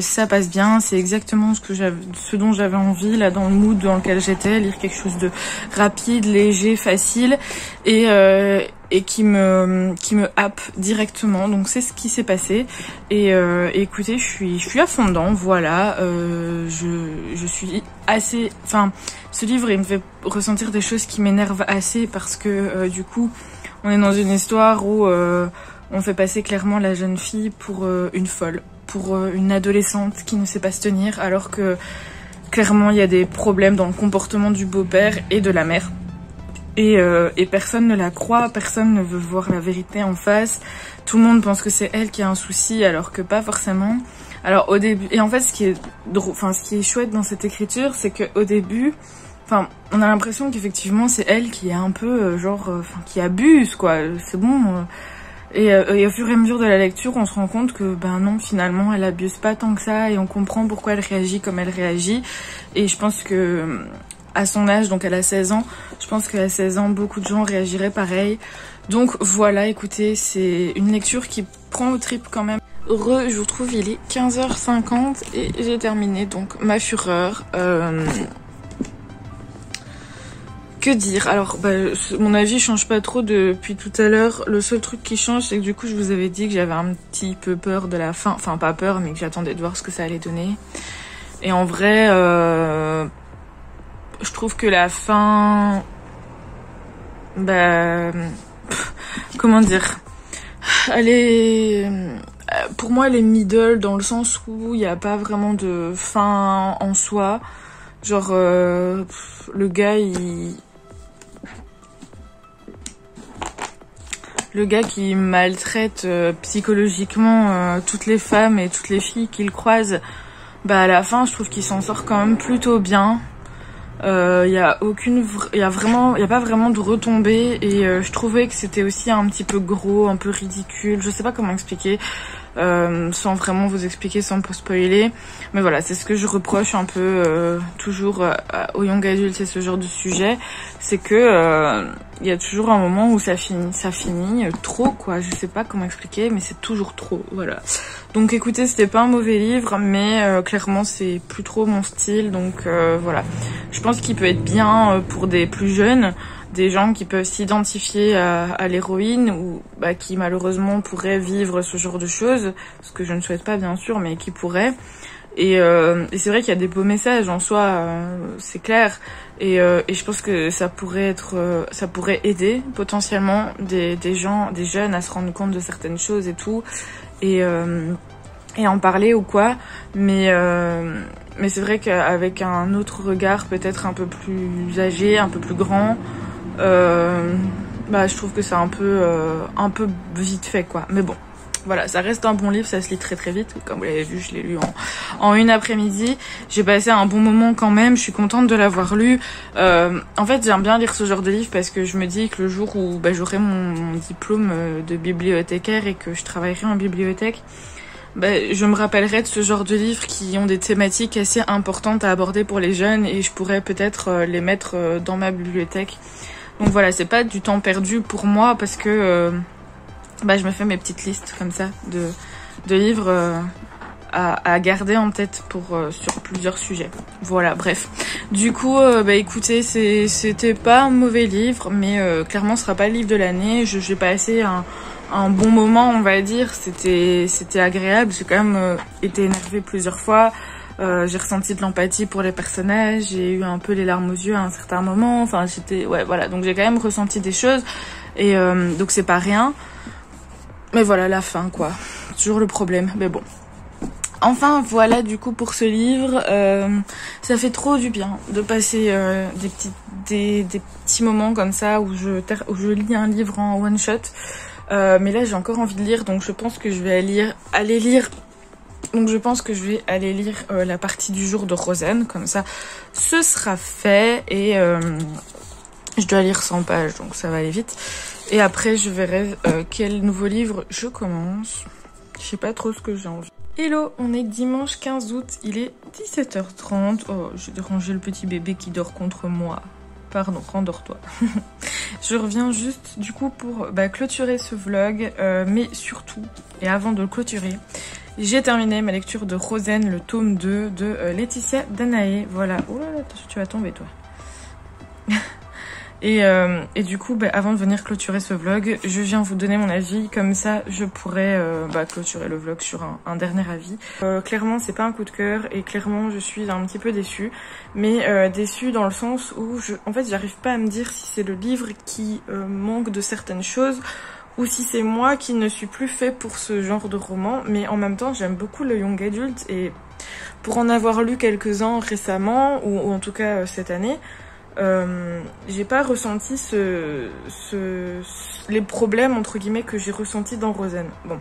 ça passe bien, c'est exactement ce dont j'avais envie, là dans le mood dans lequel j'étais, lire quelque chose de rapide, léger, facile et qui me happe directement. Donc c'est ce qui s'est passé et écoutez, je suis à fond dedans, voilà. Je suis assez, enfin ce livre il me fait ressentir des choses qui m'énervent assez parce que du coup on est dans une histoire où on fait passer clairement la jeune fille pour une folle, pour une adolescente qui ne sait pas se tenir, alors que clairement il y a des problèmes dans le comportement du beau-père et de la mère. Et personne ne la croit, personne ne veut voir la vérité en face. Tout le monde pense que c'est elle qui a un souci, alors que pas forcément. Alors au début, et en fait ce qui est chouette dans cette écriture, c'est que au début, enfin, on a l'impression qu'effectivement c'est elle qui est un peu qui abuse quoi. C'est bon. Et au fur et à mesure de la lecture, on se rend compte que ben non, finalement, elle abuse pas tant que ça, et on comprend pourquoi elle réagit comme elle réagit. Et je pense que à son âge, donc elle a 16 ans, je pense qu'à 16 ans, beaucoup de gens réagiraient pareil. Donc voilà, écoutez, c'est une lecture qui prend au trip quand même. Heureux, je vous retrouve, il est 15h50 et j'ai terminé donc Ma Fureur. Que dire? Alors, mon avis change pas trop depuis tout à l'heure. Le seul truc qui change, c'est que du coup, je vous avais dit que j'avais un petit peu peur de la fin. Enfin, pas peur, mais que j'attendais de voir ce que ça allait donner. Et en vrai, je trouve que la fin... comment dire? Elle est... Pour moi, elle est middle dans le sens où il n'y a pas vraiment de fin en soi. Genre, le gars qui maltraite psychologiquement toutes les femmes et toutes les filles qu'il croise, à la fin je trouve qu'il s'en sort quand même plutôt bien. Y a pas vraiment de retombées et je trouvais que c'était aussi un petit peu gros, un peu ridicule, je sais pas comment expliquer. Sans vraiment vous expliquer, sans spoiler, mais voilà, c'est ce que je reproche un peu toujours aux young adultes et ce genre de sujet, c'est que il y a toujours un moment où ça finit trop quoi, je sais pas comment expliquer, mais c'est toujours trop, voilà. Donc écoutez, c'était pas un mauvais livre, mais clairement c'est plus trop mon style, donc voilà. Je pense qu'il peut être bien pour des plus jeunes, des gens qui peuvent s'identifier à l'héroïne ou qui malheureusement pourraient vivre ce genre de choses, ce que je ne souhaite pas bien sûr, mais qui pourraient. Et c'est vrai qu'il y a des beaux messages en soi, c'est clair. Et je pense que ça pourrait aider potentiellement des jeunes à se rendre compte de certaines choses et tout, et en parler ou quoi. Mais c'est vrai qu'avec un autre regard, peut-être un peu plus âgé, un peu plus grand, je trouve que c'est un peu vite fait quoi. Mais bon, voilà, ça reste un bon livre, ça se lit très très vite. Comme vous l'avez vu, je l'ai lu en une après-midi. J'ai passé un bon moment quand même, je suis contente de l'avoir lu. En fait, j'aime bien lire ce genre de livre parce que je me dis que le jour où j'aurai mon diplôme de bibliothécaire et que je travaillerai en bibliothèque, je me rappellerai de ce genre de livres qui ont des thématiques assez importantes à aborder pour les jeunes et je pourrais peut-être les mettre dans ma bibliothèque. Donc voilà, c'est pas du temps perdu pour moi parce que je me fais mes petites listes comme ça de livres à garder en tête sur plusieurs sujets. Voilà, bref. Du coup, écoutez, c'était pas un mauvais livre, mais clairement ce sera pas le livre de l'année. J'ai passé un bon moment, on va dire. C'était agréable. J'ai quand même été énervée plusieurs fois. J'ai ressenti de l'empathie pour les personnages, j'ai eu un peu les larmes aux yeux à un certain moment, enfin j'étais... Ouais voilà, donc j'ai quand même ressenti des choses, et donc c'est pas rien. Mais voilà, la fin quoi, toujours le problème, mais bon. Enfin voilà du coup pour ce livre, ça fait trop du bien de passer des petits moments comme ça où je lis un livre en one shot. Mais là j'ai encore envie de lire, donc je pense que je vais aller lire la partie du jour de Rosanne, comme ça ce sera fait, et je dois lire 100 pages donc ça va aller vite. Et après je verrai quel nouveau livre je commence. Je sais pas trop ce que j'ai envie. Hello, on est dimanche 15 août, il est 17h30. Oh, j'ai dérangé le petit bébé qui dort contre moi. Pardon, rendors-toi. Je reviens juste du coup pour clôturer ce vlog, mais surtout, et avant de le clôturer, j'ai terminé ma lecture de Rosanne, le tome 2 de Laetitia Danaé. Voilà. Oh là là, tu vas tomber toi. Et du coup, avant de venir clôturer ce vlog, je viens vous donner mon avis, comme ça je pourrais clôturer le vlog sur un dernier avis. Clairement, c'est pas un coup de cœur, et clairement je suis un petit peu déçue, mais déçue dans le sens où en fait j'arrive pas à me dire si c'est le livre qui manque de certaines choses, ou si c'est moi qui ne suis plus fait pour ce genre de roman. Mais en même temps, j'aime beaucoup le young adult, et pour en avoir lu quelques-uns récemment, ou en tout cas cette année, j'ai pas ressenti les problèmes entre guillemets que j'ai ressentis dans Rosanne. Bon,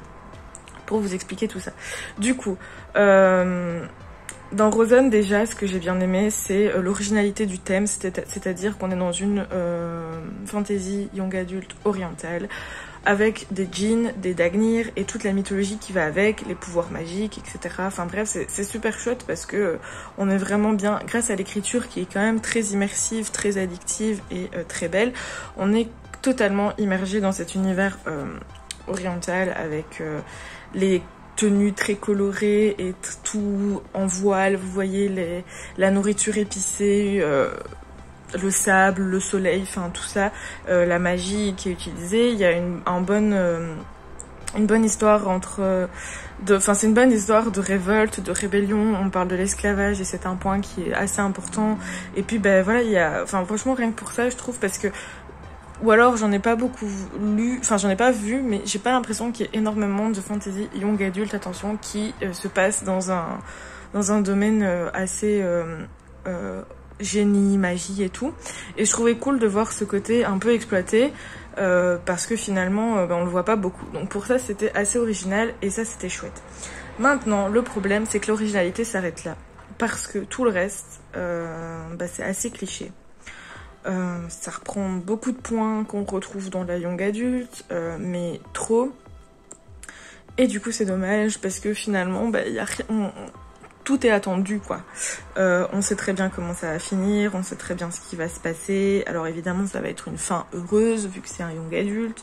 pour vous expliquer tout ça. Du coup, dans Rosanne, déjà, ce que j'ai bien aimé, c'est l'originalité du thème, c'est-à-dire qu'on est dans une fantasy young adulte orientale, avec des djinns, des dagnir et toute la mythologie qui va avec, les pouvoirs magiques, etc. Enfin bref, c'est super chouette parce que on est vraiment bien, grâce à l'écriture qui est quand même très immersive, très addictive et très belle, on est totalement immergé dans cet univers oriental, avec les tenues très colorées et tout en voile, vous voyez la nourriture épicée, le sable, le soleil, enfin tout ça, la magie qui est utilisée. Il y a une bonne histoire c'est une bonne histoire de révolte, de rébellion. On parle de l'esclavage et c'est un point qui est assez important. Et puis voilà, franchement rien que pour ça je trouve, parce que, ou alors j'en ai pas beaucoup lu, enfin j'en ai pas vu, mais j'ai pas l'impression qu'il y ait énormément de fantasy young adulte, attention, qui se passe dans un domaine assez génie, magie et tout. Et je trouvais cool de voir ce côté un peu exploité, parce que finalement on le voit pas beaucoup. Donc pour ça c'était assez original, et ça c'était chouette. Maintenant le problème c'est que l'originalité s'arrête là, parce que tout le reste c'est assez cliché. Ça reprend beaucoup de points qu'on retrouve dans la young adulte, mais trop. Et du coup c'est dommage, parce que finalement y a rien, tout est attendu quoi. On sait très bien comment ça va finir, on sait très bien ce qui va se passer. Alors évidemment ça va être une fin heureuse vu que c'est un young adulte,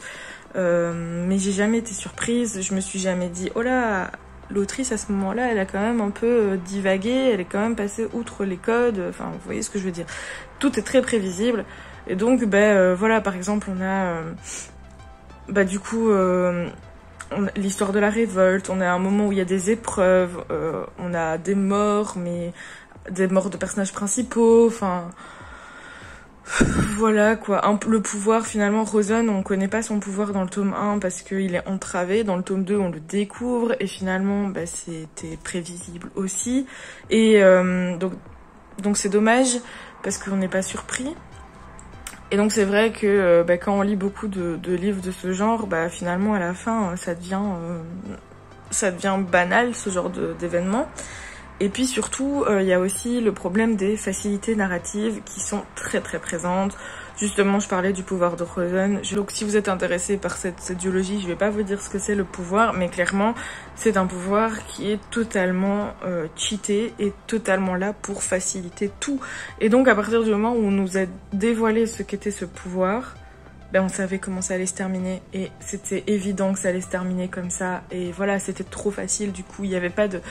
mais j'ai jamais été surprise. Je me suis jamais dit oh là, l'autrice à ce moment-là elle a quand même un peu divagué, elle est quand même passée outre les codes, enfin vous voyez ce que je veux dire. Tout est très prévisible, et donc voilà, par exemple on a du coup l'histoire de la révolte, on a un moment où il y a des épreuves, on a des morts, mais des morts de personnages principaux, enfin voilà quoi. Le pouvoir, finalement, Rosanne, on connaît pas son pouvoir dans le tome 1 parce qu'il est entravé. Dans le tome 2 on le découvre, et finalement c'était prévisible aussi, et donc c'est dommage parce qu'on n'est pas surpris. Et donc c'est vrai que quand on lit beaucoup de livres de ce genre, finalement à la fin ça devient banal, ce genre d'événement. Et puis surtout il y a aussi le problème des facilités narratives qui sont très très présentes. Justement je parlais du pouvoir de Rosanne, donc si vous êtes intéressé par cette duologie, je vais pas vous dire ce que c'est le pouvoir, mais clairement c'est un pouvoir qui est totalement cheaté et totalement là pour faciliter tout. Et donc à partir du moment où on nous a dévoilé ce qu'était ce pouvoir, on savait comment ça allait se terminer, et c'était évident que ça allait se terminer comme ça, et voilà, c'était trop facile. Du coup il n'y avait pas de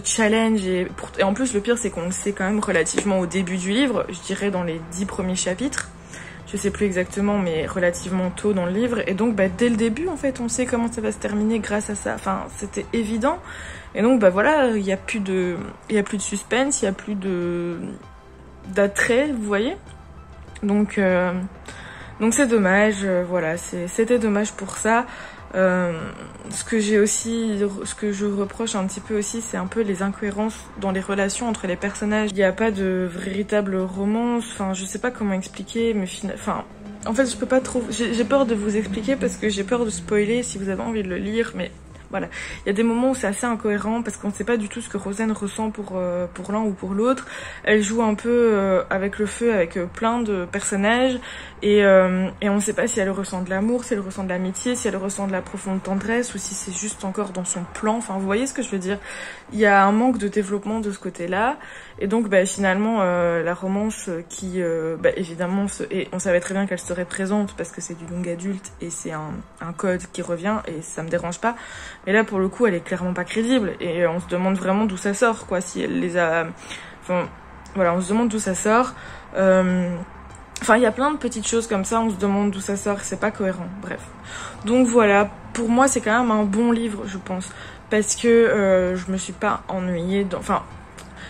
challenge, et en plus le pire c'est qu'on le sait quand même relativement au début du livre, je dirais dans les 10 premiers chapitres. Je je sais plus exactement, mais relativement tôt dans le livre. Et donc bah, dès le début en fait on sait comment ça va se terminer grâce à ça, enfin c'était évident. Et donc bah voilà, il y a plus de suspense, il y a plus d'attrait, vous voyez. Donc c'est dommage, voilà, c'était dommage pour ça. Ce que je reproche un petit peu aussi, c'est un peu les incohérences dans les relations entre les personnages. Il n'y a pas de véritable romance, enfin je sais pas comment expliquer, mais enfin en fait je peux pas trop, j'ai peur de vous expliquer parce que j'ai peur de spoiler si vous avez envie de le lire, mais voilà, il y a des moments où c'est assez incohérent parce qu'on ne sait pas du tout ce que Rosanne ressent pour l'un ou pour l'autre. Elle joue un peu avec le feu, avec plein de personnages et on ne sait pas si elle ressent de l'amour, si elle ressent de l'amitié, si elle ressent de la profonde tendresse ou si c'est juste encore dans son plan. Enfin, vous voyez ce que je veux dire? Il y a un manque de développement de ce côté-là et donc bah, finalement la romance qui bah, évidemment et on savait très bien qu'elle serait présente parce que c'est du young adulte et c'est un code qui revient et ça me dérange pas. Mais là, pour le coup, elle est clairement pas crédible. Et on se demande vraiment d'où ça sort, quoi. Si elle les a... Enfin, voilà, on se demande d'où ça sort. Enfin, il y a plein de petites choses comme ça, on se demande d'où ça sort, c'est pas cohérent, bref. Donc voilà, pour moi, c'est quand même un bon livre, je pense. Parce que je me suis pas ennuyée dans... Enfin...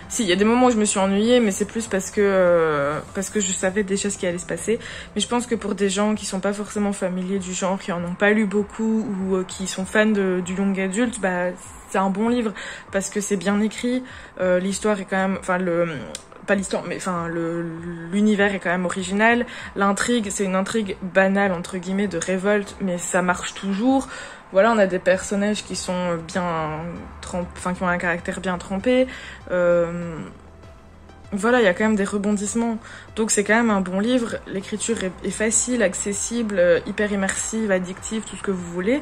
Si, il y a des moments où je me suis ennuyée, mais c'est plus parce que je savais déjà ce qui allait se passer. Mais je pense que pour des gens qui sont pas forcément familiers du genre, qui en ont pas lu beaucoup ou qui sont fans du young adulte, bah c'est un bon livre parce que c'est bien écrit. L'histoire est quand même, enfin pas l'histoire, mais enfin l'univers est quand même original. L'intrigue, c'est une intrigue banale entre guillemets de révolte, mais ça marche toujours. Voilà, on a des personnages qui sont bien qui ont un caractère bien trempé. Voilà, il y a quand même des rebondissements. Donc c'est quand même un bon livre. L'écriture est facile, accessible, hyper immersive, addictive, tout ce que vous voulez.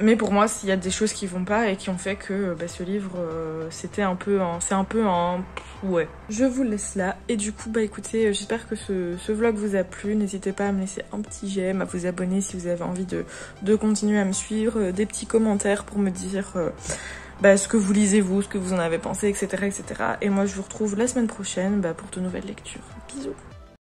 Mais pour moi, il y a des choses qui vont pas et qui ont fait que bah, ce livre, c'est un peu un... Ouais. Je vous laisse là. Et du coup, bah écoutez, j'espère que ce vlog vous a plu. N'hésitez pas à me laisser un petit j'aime, à vous abonner si vous avez envie de continuer à me suivre. Des petits commentaires pour me dire bah, ce que vous lisez vous, ce que vous en avez pensé, etc. etc. Et moi, je vous retrouve la semaine prochaine bah, pour de nouvelles lectures. Bisous.